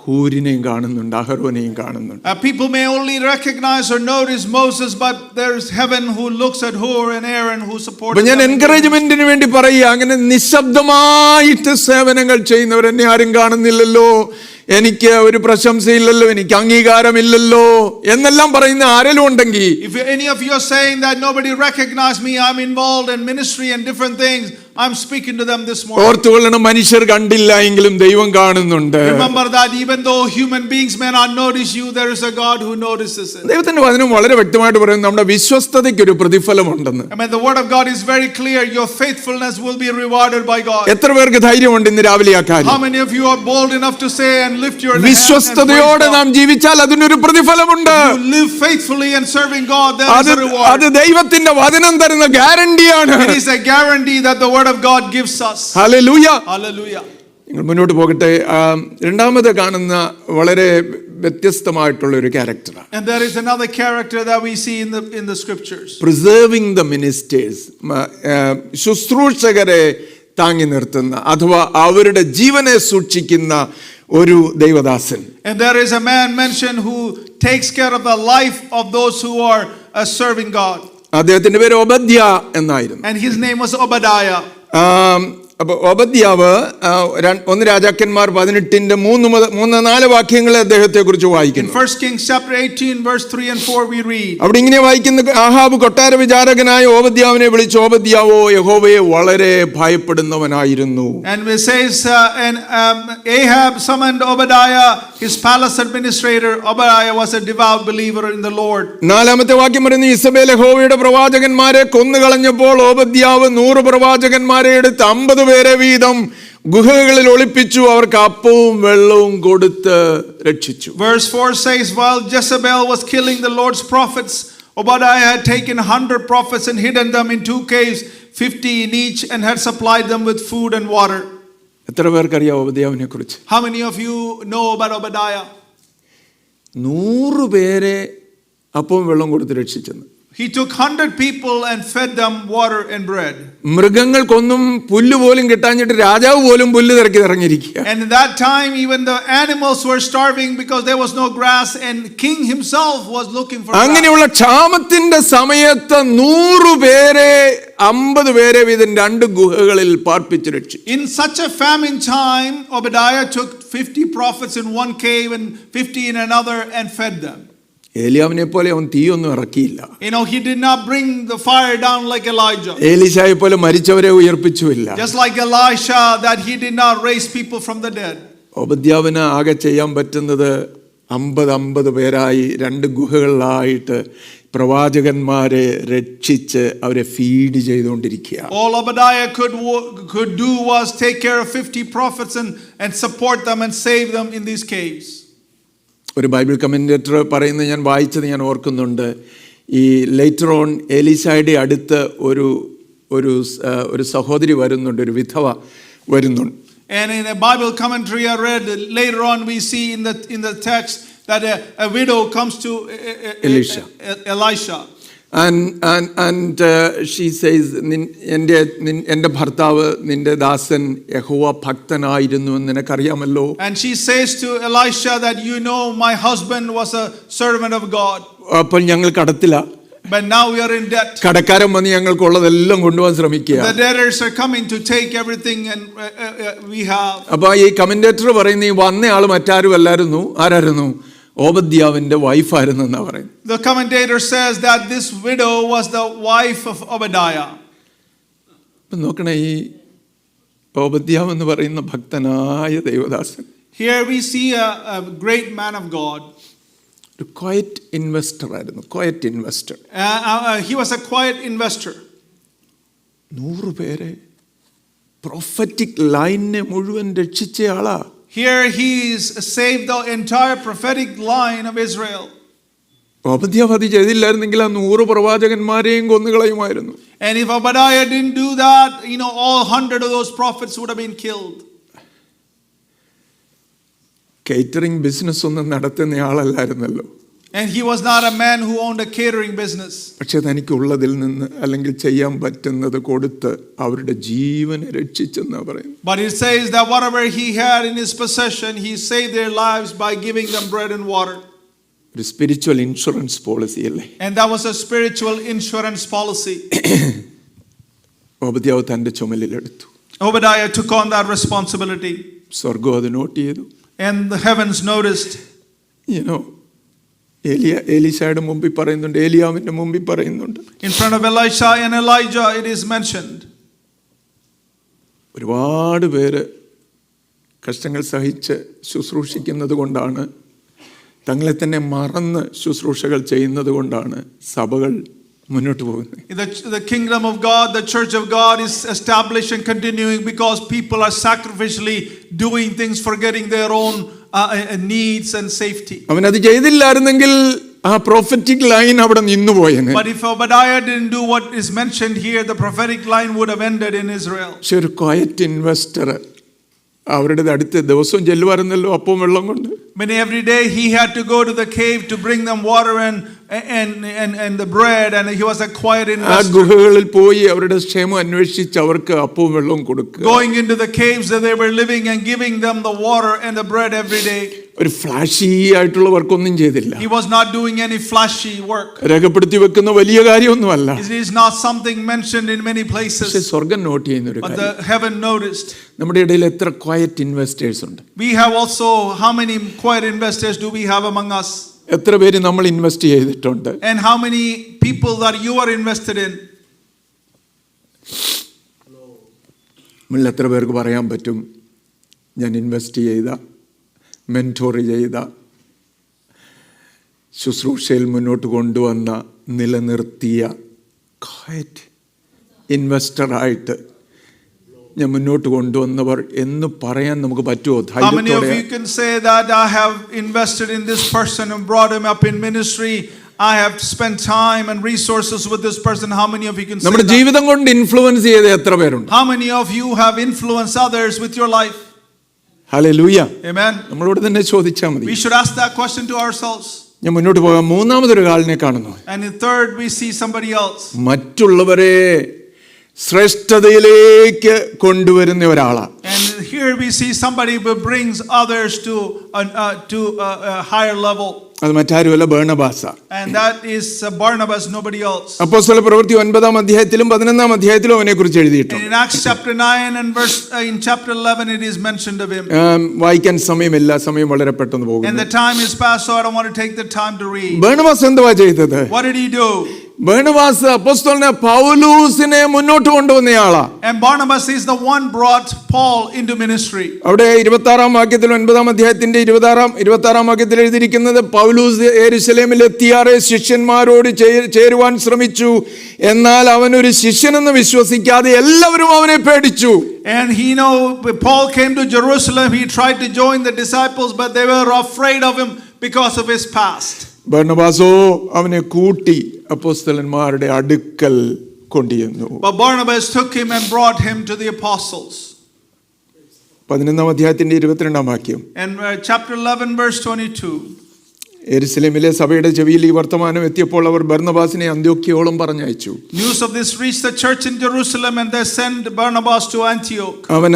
ഹൂരിനെയും കാണുന്നുണ്ട്, അഹരോനെയും കാണുന്നുണ്ട്. People may only recognize or notice Moses, but there is heaven who looks at Hur and Aaron who support them. ഞാൻ എൻകറേജ്മെന്റിന് വേണ്ടി പറയുക, അങ്ങനെ നിശബ്ദമായിട്ട് സേവനങ്ങൾ ചെയ്യുന്നവർ എന്നെ ആരും കാണുന്നില്ലല്ലോ, എനിക്ക് ഒരു പ്രശംസയില്ലല്ലോ, എനിക്ക് അംഗീകാരമില്ലല്ലോ എന്നെല്ലാം പറയുന്ന ആരെങ്കിലും ഉണ്ടെങ്കിൽ, if any of you are saying that nobody recognizes me, I'm involved in ministry and different things, I'm speaking to them this morning. ഓർത്തുകൊള്ളണം, മനുഷ്യർ കണ്ടില്ല എങ്കിലും ദൈവം കാണുന്നുണ്ട്. Remember that even though human beings may not notice you, there is a God who notices it. ദൈവത്തിന്റെ വചനം വളരെ വ്യക്തമായിട്ട് പറയുന്നു, നമ്മുടെ വിശ്വസ്തതയ്ക്ക് ഒരു പ്രതിഫലമുണ്ടെന്ന്. I mean, the word of God is very clear. Your faithfulness will be rewarded by God. എത്ര പേർക്ക് ധൈര്യമുണ്ട് ഇന്ന് രാവിലെ ആ കാര്യം? How many of you are bold enough to say and lift your hand? വിശ്വസ്തയോടെ നാം ജീവിച്ചാൽ അതിനൊരു പ്രതിഫലമുണ്ട്. You live faithfully and serving God, there is a reward. അത് ദൈവത്തിന്റെ വചനം തരുന്ന ഗ്യാരണ്ടിയാണ്. It is a guarantee that the word of God gives us. Hallelujah. Hallelujah. നിങ്ങൾ മുന്നോട്ട് പോകട്ടെ. രണ്ടാമത് കാണുന്ന വളരെ വ്യത്യസ്തമായിട്ടുള്ള ഒരു ക്യാരക്ടറാണ്. And there is another character that we see in the scriptures. Preserving the ministers. ശുശ്രൂഷകരെ താങ്ങി നിർത്തുന്ന അഥവാ അവരുടെ ജീവനെ സൂക്ഷിക്കുന്ന ഒരു ദൈവദാസൻ. And there is a man mentioned who takes care of the life of those who are serving God. അദ്ദേഹത്തിന്റെ പേര് ഒബദ്യ എന്നായിരുന്നു. And his name was Obadiah. അപ്പൊ ഒബദ്യാവ് 1 രാജാക്കന്മാർ 18:3-4 വാക്യങ്ങളെ അദ്ദേഹത്തെ കുറിച്ച് വായിക്കുന്നു. In 1 Kings chapter 18 verse 3 and 4 we read. അവിടെ ഇങ്ങനെ വായിക്കുന്നു, ആഹാബ് കൊട്ടാര വിചാരകനായ ഓബദ്യാവിനെ വിളിച്ചു, ഓബദ്യാവോ യഹോവയെ വളരെ ഭയപ്പെടുന്നവനായിരുന്നു. And it says Ahab summoned Obadiah, his palace administrator. Obadiah was a devout believer in the Lord. 4-ാമത്തെ വാക്യം പറയുന്നു, ഇസബേൽ യഹോവയുടെ പ്രവാചകന്മാരെ കൊന്നുകളഞ്ഞപ്പോൾ ഓബദ്യാവ് 100 പ്രവാചകന്മാരെ എടുത്ത് 50 പേരെ വീതം ഗുഹകളിൽ ഒളിപ്പിച്ചു, അവർക്ക് അപ്പവും വെള്ളവും കൊടുത്ത് രക്ഷിച്ചു. Verse 4 says, while Jezebel was killing the Lord's prophets, Obadiah had taken 100 prophets and hidden them in 2 caves, 50 in each, and had supplied them with food and water. എത്ര പേർക്കറിയാം ഓബദ്യാവിനെ കുറിച്ച്? How many of you know about Obadiah? 100 പേരെ അപ്പവും വെള്ളം കൊടുത്ത് രക്ഷിച്ചെന്ന്. He took 100 people and fed them water and bread. മൃഗങ്ങൾക്കൊന്നും പുല്ല് പോലും കിട്ടാഞ്ഞിട്ട് രാജാവ് പോലും പുല്ല് തിരക്കി ഇറങ്ങിയിരിക്കുക. And in that time, even the animals were starving because there was no grass, and king himself was looking for grass. അങ്ങനെയുള്ള ക്ഷാമത്തിന്റെ സമയത്ത് 100 പേരെ 50 പേരെ വീതം 2 ഗുഹകളിൽ പാർപ്പിച്ച് രക്ഷിച്ചു. In such a famine time, Obadiah took 50 prophets in one cave and 50 in another and fed them. ഏലിയാവിനെ പോലെ അവൻ തീയൊന്നും ഇറക്കിയില്ല. He did not bring the fire down like Elijah. ഏലീശായെ പോലെ മരിച്ചവരെ ഉയർപ്പിച്ചുമില്ല. Just like Elisha, that he did not raise people from the dead. ഓബദ്യാവിന് ആകെ ചെയ്യാൻ പറ്റുന്നത് 50 പേരായി 2 ഗുഹകളിലായിട്ട് പ്രവാചകന്മാരെ രക്ഷിച്ച് അവരെ ഫീഡ് ചെയ്തുകൊണ്ടിരിക്കുക. All Obadiah could do was take care of 50 prophets and support them and save them in these caves. ഒരു Bible commentator പറയുന്നത് ഞാൻ വായിച്ചത് ഞാൻ ഓർക്കുന്നുണ്ട്. ഈ ലേറ്റർ ഓൺ എലീശായുടെ അടുത്ത് ഒരു സഹോദരി വരുന്നുണ്ട്, ഒരു വിധവ വരുന്നുണ്ട്. And in a Bible commentary I read later on, we see in the text that a widow comes to Elisha. And she says, എൻ്റെ ഭർത്താവ് നിന്റെ ദാസൻ യഹോവ ഭക്തനായിരുന്നു എന്ന് നിനക്കറിയാമല്ലോ. And she says to Elisha that my husband was a servant of God. അപ്പോൾ ഞങ്ങൾ കടത്തില. But now we are in debt. കടക്കാരൻ വന്ന് ഞങ്ങൾക്കുള്ളതെല്ലാം കൊണ്ടുപോകാൻ ശ്രമിക്കുക. The debtors are coming to take everything and we have. അപ്പോൾ ഈ കമന്റേറ്റർ പറയുന്ന ഈ വന്ന ആൾ മറ്റാരും അല്ലായിരുന്നു. ആരായിരുന്നു? ഓബദ്യാവിന്റെ വൈഫായിരുന്നു എന്നാ പറയുന്നത്. The commentator says that this widow was the wife of Obadiah. നോക്കണേ, ഈ ഓബദ്യാവ് എന്ന് പറയുന്ന ഭക്തനായ ദൈവദാസൻ. Here we see a great man of God. ഒരു ക്വയറ്റ് ഇൻവെസ്റ്റർ ആയിരുന്നു. Quiet investor. He was a quiet investor. 100 പേരെ പ്രൊഫറ്റിക് ലൈനിനെ മുഴുവൻ രക്ഷിച്ച ആളാ. Here he saved the entire prophetic line of Israel. ഓബദ്യാവ് അത് ചെയ്തില്ലായിരുന്നെങ്കിൽ ആ 100 പ്രവാചകന്മാരെയും കൊന്നുകളയുമായിരുന്നു. And if Obadiah didn't do that, all 100 of those prophets would have been killed. Catering business ഒന്നും നടത്തുന്ന ആളല്ലായിരുന്നല്ലോ. And he was not a man who owned a catering business. പക്ഷേ തനിക്കുള്ളതിൽ നിന്ന് അല്ലെങ്കിൽ ചെയ്യാൻ പറ്റുന്നത് കൊടുത്ത് അവരുടെ ജീവനെ രക്ഷിച്ചെന്നാ പറയുന്നത്. But it says that whatever he had in his possession, he saved their lives by giving them bread and water. ഒരു സ്പിരിച്വൽ ഇൻഷുറൻസ് പോളിസി അല്ലേ? And that was a spiritual insurance policy. ഓബദ്യാവ് തന്റെ ചുമലിലെടുത്തു. Obadiah took on that responsibility. സ്വർഗ്ഗം അത് not ചെയ്തു. And the heavens noticed. എലീശായുടെ മുമ്പിൽ പറയുന്നുണ്ട്, ഏലിയാവിന്റെ മുമ്പിൽ പറയുന്നുണ്ട്. In front of Elisha and Elijah it is mentioned. ഒരുപാട് പേര് കഷ്ടങ്ങൾ സഹിച്ച് ശുശ്രൂഷിക്കുന്നത് കൊണ്ടാണ്, തങ്ങളെ തന്നെ മറന്ന് ശുശ്രൂഷകൾ ചെയ്യുന്നത് കൊണ്ടാണ് സഭകൾ മുന്നോട്ട് പോകുന്നത്. The kingdom of God, the church of God is established and continuing because people are sacrificially doing things, forgetting their own needs and safety. അവൻ അത് ചെയ്തില്ലായിരുന്നെങ്കിൽ ആ prophetic line അവിടെ നിന്നുപോയേനെ. But if Obadiah didn't do what is mentioned here, the prophetic line would have ended in Israel. പക്ഷേ ഒരു quiet investor അവരുടെ അടുത്ത് ദിവസവും ചെല്ലുവായിരുന്നല്ലോ അപ്പവും വെള്ളം കൊണ്ട്. But every day he had to go to the cave to bring them water and the bread, and he was a quiet investor. ആ ഗുഹകളിൽ പോയി അവരുടെ ക്ഷേമം അന്വേഷിച്ച് അവർക്ക് അപ്പവും വെള്ളവും കൊടുക്കുക. Going into the caves that they were living and giving them the water and the bread every day. ഒരു ഫ്ലാഷി ആയിട്ടുള്ള വർക്കൊന്നും ചെയ്തില്ല. He was not doing any flashy work. രേഖപ്പെടുത്തി വെക്കുന്ന വലിയ കാര്യമൊന്നുമല്ല. It is not something mentioned in many places. പക്ഷേ സ്വർഗ്ഗം not ചെയ്യുന്ന ഒരു കാര്യം. But the heaven noticed. നമ്മുടെ ഇടയിൽ എത്ര ക്വയറ്റ് ഇൻവെസ്റ്റേഴ്സ് ഉണ്ട്? We have also, how many quiet investors do we have among us? എത്ര പേര് നമ്മൾ ഇൻവെസ്റ്റ് ചെയ്തിട്ടുണ്ട്? And how many people that you are invested in? നമ്മൾ എത്ര പേർക്ക് പറയാൻ പറ്റും ഞാൻ ഇൻവെസ്റ്റ് ചെയ്ത, മെന്റോർ ചെയ്ത, ശുശ്രൂഷയിൽ മുന്നോട്ട് കൊണ്ടുവന്ന, നിലനിർത്തിയ ക്വയറ്റ് ഇൻവെസ്റ്ററായിട്ട് ഞാൻ മുന്നോട്ട് കൊണ്ടുവന്നവർ എന്ന് പറയാൻ നമുക്ക് പറ്റുമോ? How many of you can say that I have invested in this person and brought him up in ministry? I have spent time and resources with this person. How many of you can say നമ്മുടെ ജീവിതം കൊണ്ട് influence ചെയ്ത എത്ര പേരുണ്ട്? How many of you have influenced others with your life? Hallelujah. Amen. നമ്മളോട് തന്നെ ചോദിച്ചാൽ മതി. We should ask that question to ourselves. ഞാൻ മുന്നോട്ട് പോകാം. മൂന്നാമതൊരു ആളിനെ കാണുന്നു. And in third, we see somebody else. മറ്റുള്ളവരെ ശ്രേഷ്ഠതയിലേക്ക് കൊണ്ടുവരുന്ന ഒരാളാണ്. And here we see somebody who brings others to a higher level. അത് മറ്റാരുമല്ല, ബർണബാസാ. And that is Barnabas, nobody else. അപ്പോസ്തല പ്രവൃത്തി 9-ാം അധ്യായത്തിലും 11-ാം അധ്യായത്തിലും അവനെ കുറിച്ച് And എഴുതിയിട്ടുണ്ട്. in Acts chapter 9 and in chapter 11 it is mentioned of him. വായിക്കാൻ സമയമില്ല, സമയം വളരെ പെട്ടെന്ന് And പോകുന്നു. the time is past, so I don't want to take the time to read. Barnabas എന്തുവാ ചെയ്തത്? What did he do? Barnabas അപ്പോസ്തലനെ പൗലൂസിനെ മുന്നോട്ട് കൊണ്ടുവന്നയാളാ. And Barnabas is the one brought Paul into ministry. അവിടെ 26-ാം വാക്യത്തിൽ 9-ാം അധ്യായത്തിന്റെ 26-ാം വാക്യത്തിൽ എഴുതിയിരിക്കുന്നത്, പൗലൂസ് യെരൂശലേമിൽ എത്തിയാറെ ശിഷ്യന്മാരോട് ചേരുവാൻ ശ്രമിച്ചു, എന്നാൽ അവനൊരു ശിഷ്യനെന്ന് വിശ്വസിക്കാതെ എല്ലാവരും അവനെ പേടിച്ചു. And Paul came to Jerusalem, he tried to join the disciples, but they were afraid of him because of his past. ബർണബാസോ അവനെ കൂട്ടി അപ്പോസ്തലന്മാരുടെ അടുക്കൽ കൊണ്ടുവന്നു. But Barnabas took him and brought him to the apostles. 11-ാം അധ്യായത്തിന്റെ 22-ാം വാക്യം. And chapter 11 verse 22. യെരൂശലേമിലെ സഭയുടെ ചെവിയിൽ ഈ വർത്തമാനം എത്തിയപ്പോൾ അവർ ബർന്നബാസിനെ അന്ത്യോക്യയോളം പറഞ്ഞയച്ചു. News of this reached the church in Jerusalem, and they sent Barnabas to Antioch. അവൻ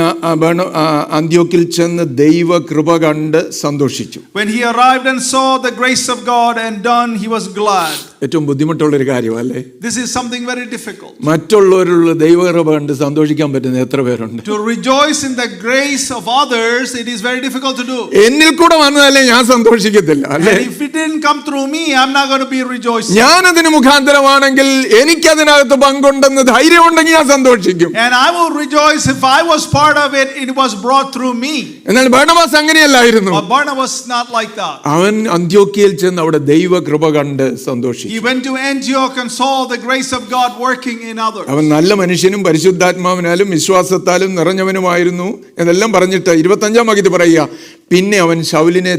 അന്ത്യോക്കിൽ ചെന്ന് ദൈവ കൃപ കണ്ട് സന്തോഷിച്ചു. When he arrived and saw the grace of God and done, he was glad. ഏറ്റവും ബുദ്ധിമുട്ടുള്ളൊരു കാര്യമല്ലേ? This is something very difficult. മറ്റുള്ളവരുള്ള ദൈവകൃപ കണ്ട് സന്തോഷിക്കാൻ പറ്റുന്ന എത്ര പേരുണ്ട്? To rejoice in the grace of others, it is very difficult to do. എന്നിൽ കൂടെ വന്നതല്ലേ ഞാൻ സന്തോഷിക്കത്തില്ല, അല്ലേ? If it didn't come through me, I'm not going to be rejoicing. ഞാൻ അതിന് മുഖാന്തരമാണെങ്കിൽ എനിക്ക് അതിനകത്ത് പങ്കുണ്ടെന്ന് ധൈര്യം ഉണ്ടെങ്കിൽ ഞാൻ സന്തോഷിക്കും. And I will rejoice if I was part of it, it was brought through me. എന്നാൽ ബർണബാസ് അങ്ങനെയല്ലായിരുന്നു. But Barnabas is not like that. അവൻ അന്ത്യോക്യയിൽ ചെന്ന് അവിടെ ദൈവ കൃപ കണ്ട് സന്തോഷിച്ചു. He went to Antioch and saw the grace of God working in others. അവൻ നല്ല മനുഷ്യനും പരിശുദ്ധാത്മാവിനാലും വിശ്വാസത്താലും നിറഞ്ഞവനുമായിരുന്നു എന്നെല്ലാം പറഞ്ഞിട്ട് 25-ാം വാക്യത്തിൽ പറയുക, പിന്നെ അവൻ ശൗലിനെ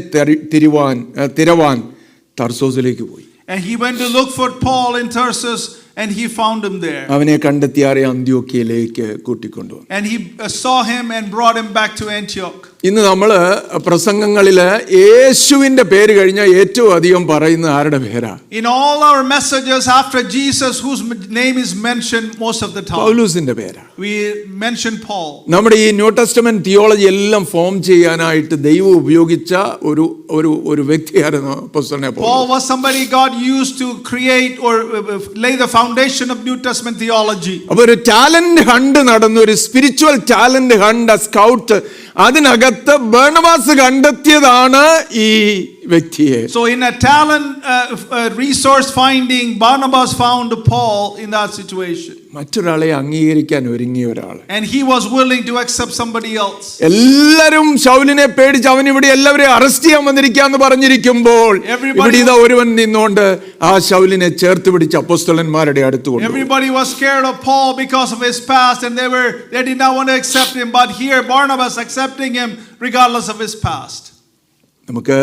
തിരവാൻ തർസോസിലേക്ക് പോയി. And he went to look for Paul in Tarsus, and he found him there. അവനെ കണ്ടെത്തിയാറെ അന്ത്യോക്യയിലേക്ക് കൂട്ടിക്കൊണ്ടുവന്നു. And he saw him and brought him back to Antioch. ഇന്ന് നമ്മൾ പ്രസംഗങ്ങളിൽ യേശുവിന്റെ പേര് കഴിഞ്ഞാൽ ഏറ്റവും അധികം പറയുന്ന ആരുടെ പേരാ? In all our messages after Jesus, whose name is mentioned most of the time, പൗലോസിന്റെ പേരാ. we mention Paul. നമ്മുടെ ഈ ന്യൂ ടെസ്റ്റമെന്റ് തിയോളജി എല്ലാം ഫോം ചെയ്യാനായിട്ട് ദൈവം ഉപയോഗിച്ച ഒരു വ്യക്തിയായിരുന്നു അപ്പോസ്തലനായ പൗലോസ്. Paul was somebody God used to create or lay the foundation of New Testament theology. അപ്പോൾ ഒരു ടാലന്റ് ഹണ്ട് നടന്നു, ഒരു സ്പിരിച്വൽ ടാലന്റ് ഹണ്ട്, സ്കൗട്ട്. അതിനകത്ത് ബർണബാസ് കണ്ടെത്തിയതാണ് ഈ വ്യക്തിയെ. So in a talent resource finding, Barnabas found Paul in that situation. മറ്റൊരാളെ അംഗീകരിക്കാൻ ഒരുങ്ങിയ ഒരാൾ. And he was willing to accept somebody else. എല്ലാരും ശൗലിനെ പേടിച്ച് അവൻ ഇവിടെ എല്ലാവരെയും അറസ്റ്റ് ചെയ്യാൻ വന്നിരിക്കാന്ന് പറഞ്ഞിരിക്കുമ്പോൾ ഇവിടെ ഇതാ ഒരുവൻ നിന്നുകൊണ്ട് ആ ശൗലിനെ ചേർത്ത് പിടിച്ച് അപ്പോസ്തലന്മാരുടെ അടുത്ത് കൊണ്ടുപോയി. Everybody was scared of Paul because of his past, and they did not want to accept him. But here Barnabas accepting him regardless of his past. നമുക്ക്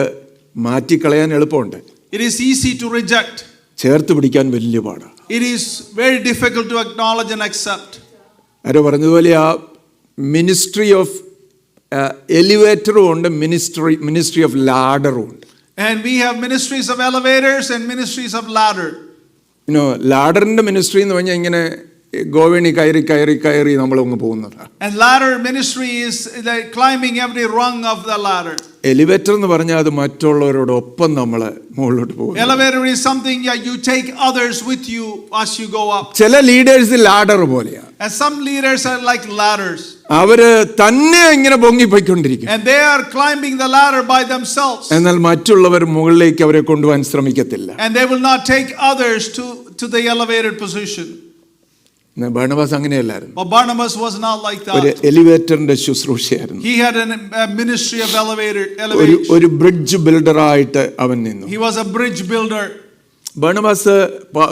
മാറ്റിക്കളയാൻ എളുപ്പമുണ്ട്. It is easy to reject. ചേർത്ത് പിടിക്കാൻ വലിയ പാടാണ്. It is very difficult to acknowledge and accept. ആരോ പറഞ്ഞതുപോലെ ആ ministry of എലിവേറ്ററും ഉണ്ട്, ministry of ലാഡറും ഉണ്ട്. And we have ministries of elevators and ministries of ladder. ലാഡറിന്റെ മിനിസ്ട്രി എന്ന് പറഞ്ഞാൽ ഇങ്ങനെ ഗോവേണി കയറി നമ്മളങ്ങ് പോകുന്നതാ. And ladder ministry is like climbing every rung of the ladder. Elevator എന്ന് പറഞ്ഞാൽ അത് മറ്റുള്ളവരോടൊപ്പം നമ്മൾ മുകളിലോട്ട് പോകും. Elevator is something you take others with you as you go up. ചില ലീഡേഴ്സ് ലാഡർ പോലെയാ. And some leaders are like ladders. അവര് തന്നെ ഇങ്ങനെ പൊങ്ങിപ്പോയിക്കൊണ്ടിരിക്കും. And they are climbing the ladder by themselves. എന്നാൽ മറ്റുള്ളവർ മുകളിലേക്ക് അവരെ കൊണ്ടുപോകാൻ ശ്രമിക്കത്തില്ല. And they will not take others to the elevated position. Barnabas അങ്ങനെയല്ലായിരുന്നു. But Barnabas was not like ഒരു that. എലിവേറ്ററിന്റെ ശുശ്രൂഷയായിരുന്നു. He had a ministry of ഒരു ബ്രിഡ്ജ് ബിൽഡറായിട്ട് അവൻ നിന്നു. He was a bridge builder. Barnabas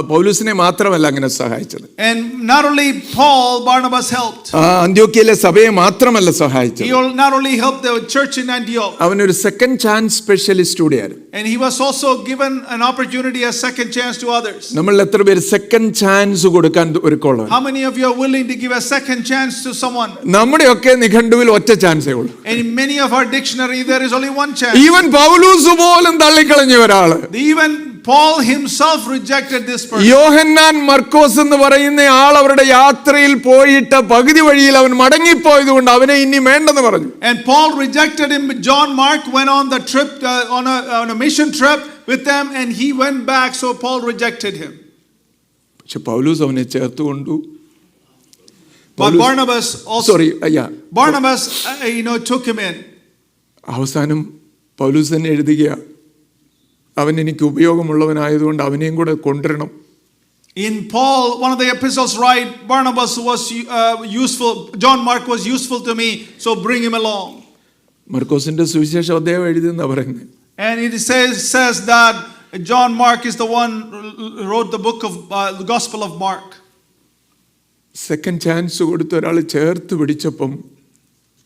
പൗലൂസിനെ മാത്രമല്ല അങ്ങനെ സഹായിച്ചത്. And not only Paul, Barnabas helped. അന്ത്യോക്യയിലെ സഭയെ മാത്രമല്ല സഹായിച്ചത്. He not only helped the church in Antioch. അവനൊരു സെക്കൻഡ് ചാൻസ് സ്പെഷ്യലിസ്റ്റ് കൂടിയായിരുന്നു. And he was also given an opportunity, a second chance to others. നമ്മൾ എത്ര പേര് സെക്കൻഡ് ചാൻസ് കൊടുക്കാൻ ഒരുക്കമുള്ളവർ? How many of you are willing to give a second chance to someone? നമ്മുടെയൊക്കെ നിഘണ്ടുവിൽ ഒറ്റ ചാൻസേ ഉള്ളൂ. And in many of our dictionary there is only one chance. Even Paulose പോലും തള്ളിക്കളഞ്ഞ ഒരാള്. Even Paul himself rejected this person. യോഹന്നാൻ മർക്കോസ് എന്ന് പറയുന്ന ആൾ അവരുടെ യാത്രയിൽ പോയിട്ട് പകുതി വഴിയിൽ അവൻ മടങ്ങിപ്പോയത് കൊണ്ട് അവനെ ഇനി വേണ്ടെന്ന് പറഞ്ഞു. And Paul rejected him. John Mark went on the trip on a mission trip with them, and he went back, so Paul rejected him. പക്ഷെ പൗലൂസ് അവനെ ചേർത്തുകൊണ്ടു. But Barnabas also Barnabas took him in. അവസാനം പൗലൂസ് തന്നെ എഴുതുകയാ, അവൻ എനിക്ക് ഉപയോഗമുള്ളവനായതുകൊണ്ട് അവനെയും കൂടെ കൊണ്ടുവരണം. In Paul, one of the epistles, right, Barnabas was useful. John Mark was useful to me, so bring him along. മർക്കോസിന്റെ സുവിശേഷം അദ്ദേഹം എഴുതിയെന്നാ പറയുന്നത്. And it says that John Mark is the one who wrote the book of the Gospel of Mark. Second chance കൊടുത്ത് ഒരാൾ ചേർത്ത് പിടിച്ചപ്പം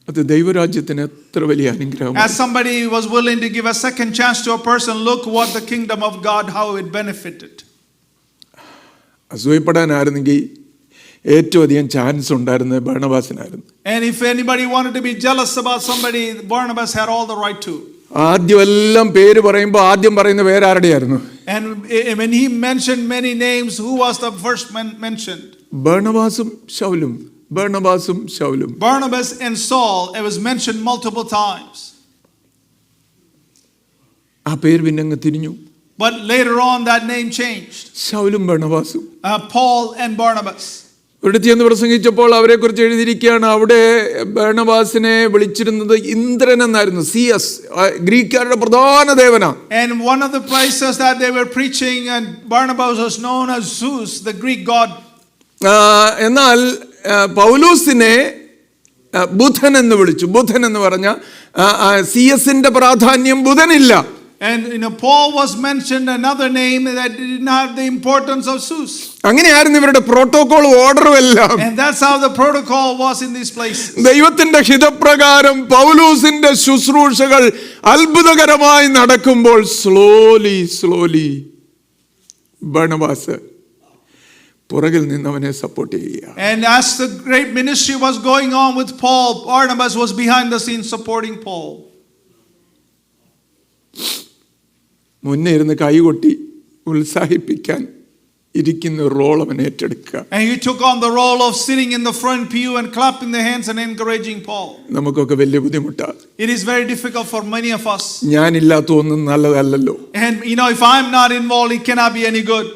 അത് ദൈവരാജ്യത്തിന് എത്ര വലിയ അനുഗ്രഹം. As somebody was willing to give a second chance to a person, look what the kingdom of God, how it benefited. അസൂയപ്പെടാനായിരുന്നെങ്കിൽ ഏറ്റവും അധികം ചാൻസ് ഉണ്ടായിരുന്നത് ബർണബാസിനായിരുന്നു. And if anybody wanted to be jealous about somebody, Barnabas had all the right to. ആദ്യം എല്ലാം പേര് പറയുമ്പോൾ ആദ്യം പറയുന്ന പേരാരുടെയായിരുന്നു? And when he mentioned many names, who was the first mentioned? ബർണബാസും ശൗലും, ബർണബാസും ശൗലും. Barnabas and Saul, it was mentioned multiple times. ആ പേര് പിന്നെ അങ്ങ് തിരിഞ്ഞു. But later on that name changed. ശൗലും ബർണബാസും. Paul and Barnabas. ഒരിടത്ത് ചെന്ന് പ്രസംഗിച്ചപ്പോൾ അവരെ കുറിച്ച് എഴുതിയിരിക്കുകയാണ്, അവിടെ ബർണബാസിനെ വിളിച്ചിരുന്നത് ഇന്ദ്രൻ എന്നായിരുന്നു. സിയസ്, ഗ്രീക്കുകാരുടെ പ്രധാന ദേവനാ. And one of the places that they were preaching, and Barnabas was known as Zeus, the Greek god. എന്നാൽ പൗലൂസിനെ ബുധൻ എന്ന് വിളിച്ചു. ബുധൻ എന്ന് പറഞ്ഞ സിയസിന്റെ പ്രാധാന്യം ബുധനില്ല. And Paul was mentioned another name that did not have the importance of Zeus. അങ്ങനെയായിരുന്നു ഇവരുടെ പ്രോട്ടോകോൾ ഓർഡറും എല്ലാം. And that's how the protocol was in these places. ദൈവത്തിന്റെ ഹിതപ്രകാരം പൗലൂസിന്റെ ശുശ്രൂഷകൾ അത്ഭുതകരമായി നടക്കുമ്പോൾ സ്ലോലി ബർണബാസ് പുറകിൽ നിന്നവനെ സപ്പോർട്ട് ചെയ്യുക. And as the great ministry was going on with Paul, Barnabas was behind the scenes supporting Paul. മുന്നേ ഇരുന്ന് കൈകൊട്ടി ഉത്സാഹിപ്പിക്കാൻ ഇരിക്കുന്ന റോൾ അവൻ ഏറ്റെടുക്കുക. And he took on the role of sitting in the front pew and clapping the hands and encouraging Paul. നമുക്കൊക്കെ വലിയ ബുദ്ധിമുട്ടാണ്. It is very difficult for many of us. ഞാനില്ലാത്ത ഒന്നും നല്ലതല്ലല്ലോ. And if I'm not involved, it cannot be any good.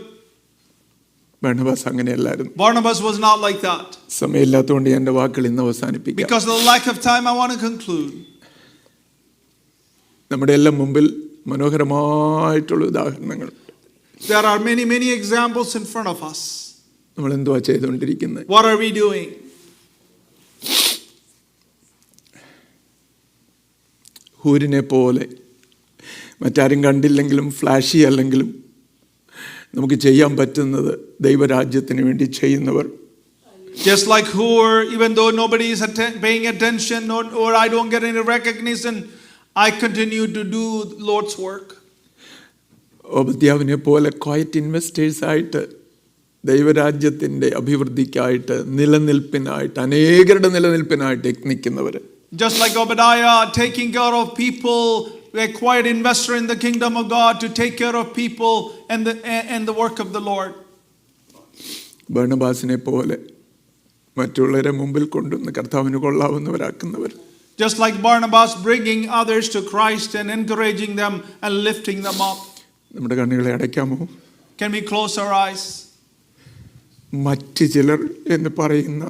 Barnabas അങ്ങനെയല്ലായിരുന്നു. Barnabas was not like that. സമയമില്ലാത്തതുകൊണ്ട് എന്റെ വാക്കുകൾ ഇന്ന് അവസാനിപ്പിക്കാം. Because of the lack of time, I want to conclude. നമ്മുടെ എല്ലാം മുമ്പിൽ മനോഹരമായിട്ടുള്ള ഉദാഹരണങ്ങൾ. There are many examples in front of us. നമ്മൾ എന്തുവാ ചെയ്തുകൊണ്ടിരിക്കുന്നത്? What are we doing? ഹൂരിനെ പോലെ മറ്റാരും കണ്ടില്ലെങ്കിലും ഫ്ലാഷി അല്ലെങ്കിലും നമുക്ക് ചെയ്യാൻ പറ്റുന്നത് ദൈവരാജ്യത്തിന് വേണ്ടി ചെയ്യുന്നവർ. Just like Hur, even though nobody is paying attention or I don't get any recognition, I continue to do Lord's work. ഓബദ്യാവിനെ പോലെ ക്വയറ്റ് ഇൻവെസ്റ്റേഴ്സ് ആയിട്ട് ദൈവരാജ്യത്തിന്റെ അഭിവൃദ്ധിക്കായിട്ട് നിലനിൽപ്പിനായിട്ട് അനേകരുടെ നിലനിൽപ്പിനായിട്ട് യത്നിക്കുന്നവർ. Just like Obadiah, taking care of people, a quiet investor in the kingdom of God to take care of people and the work of the Lord. ബർണബാസിനെ പോലെ മറ്റുള്ളവരെ മുമ്പിൽ കൊണ്ടുവന്ന് കർത്താവിന് കൊള്ളാവുന്നവരാക്കുന്നവർ. Just like Barnabas, bringing others to Christ and encouraging them and lifting them up. നമ്മുടെ കണ്ണുകളെ അടയ്ക്കാമോ? Can we close our eyes? മറ്റ് ചിലർ എന്ന് പറയുന്ന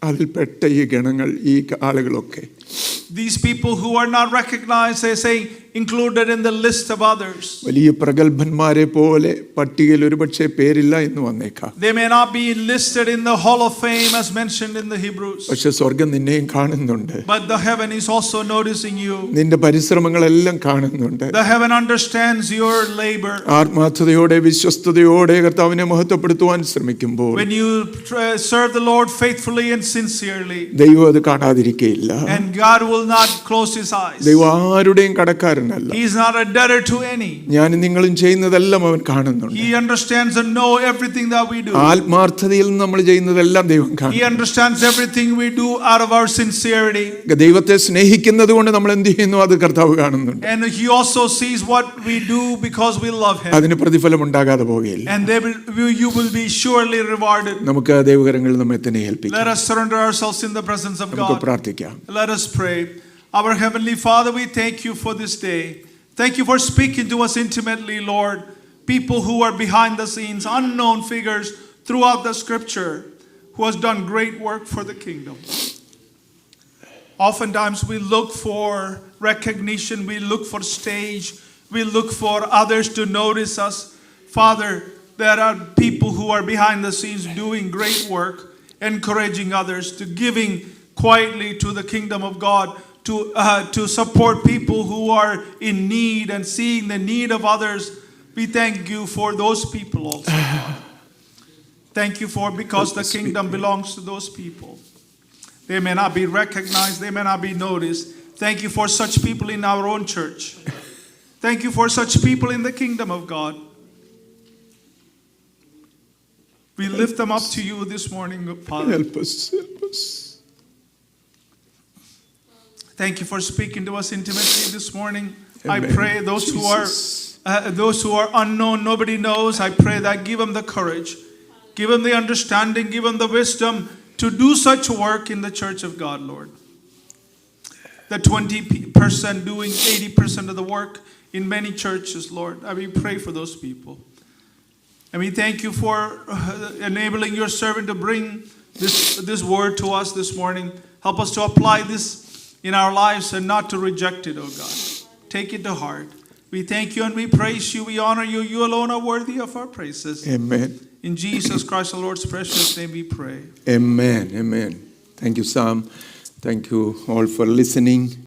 അതിൽപ്പെട്ട ഈ ഗണങ്ങൾ, ഈ ആളുകളൊക്കെ, these people who are not recognized, they say included in the list of others. വലിയ പ്രഗത്ഭന്മാരെ പോലെ പട്ടികയിൽ ഒരുപക്ഷെ പേരില്ല എന്ന് വന്നേക്കാം. They may not be listed in the Hall of Fame as mentioned in the Hebrews. പക്ഷെ സ്വർഗം നിന്നെയും കാണുന്നുണ്ട്. But the heaven is also noticing you. നിന്റെ പരിശ്രമങ്ങളെല്ലാം കാണുന്നുണ്ട്. The heaven understands your labor. ആത്മാർത്ഥതയോടെ വിശ്വസ്തയോടെ കർത്താവിനെ മഹത്വപ്പെടുത്തുവാൻ ശ്രമിക്കുമ്പോൾ When you serve the Lord faithfully and sincerely, ദൈവം അത് കാണാതിരിക്കുകയില്ല. and God will not close his eyes. ദൈവം ആരുടെയും കടക്കാരനല്ല. He is not a debtor to any. ഞാൻ നിങ്ങളും ചെയ്യുന്നതെല്ലാം അവൻ കാണുന്നുണ്ട്. He understands and know everything that we do. ആത്മാർത്ഥതയിൽ നമ്മൾ ചെയ്യുന്നതെല്ലാം ദൈവം He കാണും. understands everything we do out of our sincerity. ദൈവത്തെ സ്നേഹിക്കുന്നത് കൊണ്ട് നമ്മൾ എന്ത് ചെയ്യുന്നു അത് കർത്താവ് കാണുന്നുണ്ട്. And he also sees what we do because we love him. അതിന് പ്രതിഫലം ഉണ്ടാകാതെ പോകുകയില്ല. And you will be surely rewarded. നമുക്ക് ദൈവകരങ്ങളിൽ നമ്മെ തന്നെ ഏൽപ്പിക്കാം. Let us surrender ourselves in the presence of നമുക്ക് God. പ്രാർത്ഥിക്കാം. Let us pray. Our Heavenly Father, we thank you for this day. Thank you for speaking to us intimately, Lord. People who are behind the scenes, unknown figures throughout the scripture who has done great work for the kingdom. Oftentimes we look for recognition, we look for stage, we look for others to notice us. Father, there are people who are behind the scenes doing great work, encouraging others, to giving quietly to the kingdom of God, to support people who are in need and seeing the need of others. We thank you for those people also. Thank you for because the kingdom belongs to those people. They may not be recognized, they may not be noticed. Thank you for such people in our own church. Thank you for such people in the kingdom of God. We lift them up to you this morning, Father. Help us, help us. Thank you for speaking to us intimately this morning. Amen. I pray those who are unknown, nobody knows. I pray that give them the courage, give them the understanding, give them the wisdom to do such work in the church of God, Lord. The 20% doing 80% of the work in many churches, Lord. I mean, pray for those people. And we thank you for enabling your servant to bring this word to us this morning. Help us to apply this in our lives and not to reject it, oh God. Take it to heart. We thank you and we praise you. We honor you. You alone are worthy of our praises. Amen. In Jesus Christ, the Lord's precious name, we pray. Amen. Amen. Thank you, Sam. Thank you all for listening.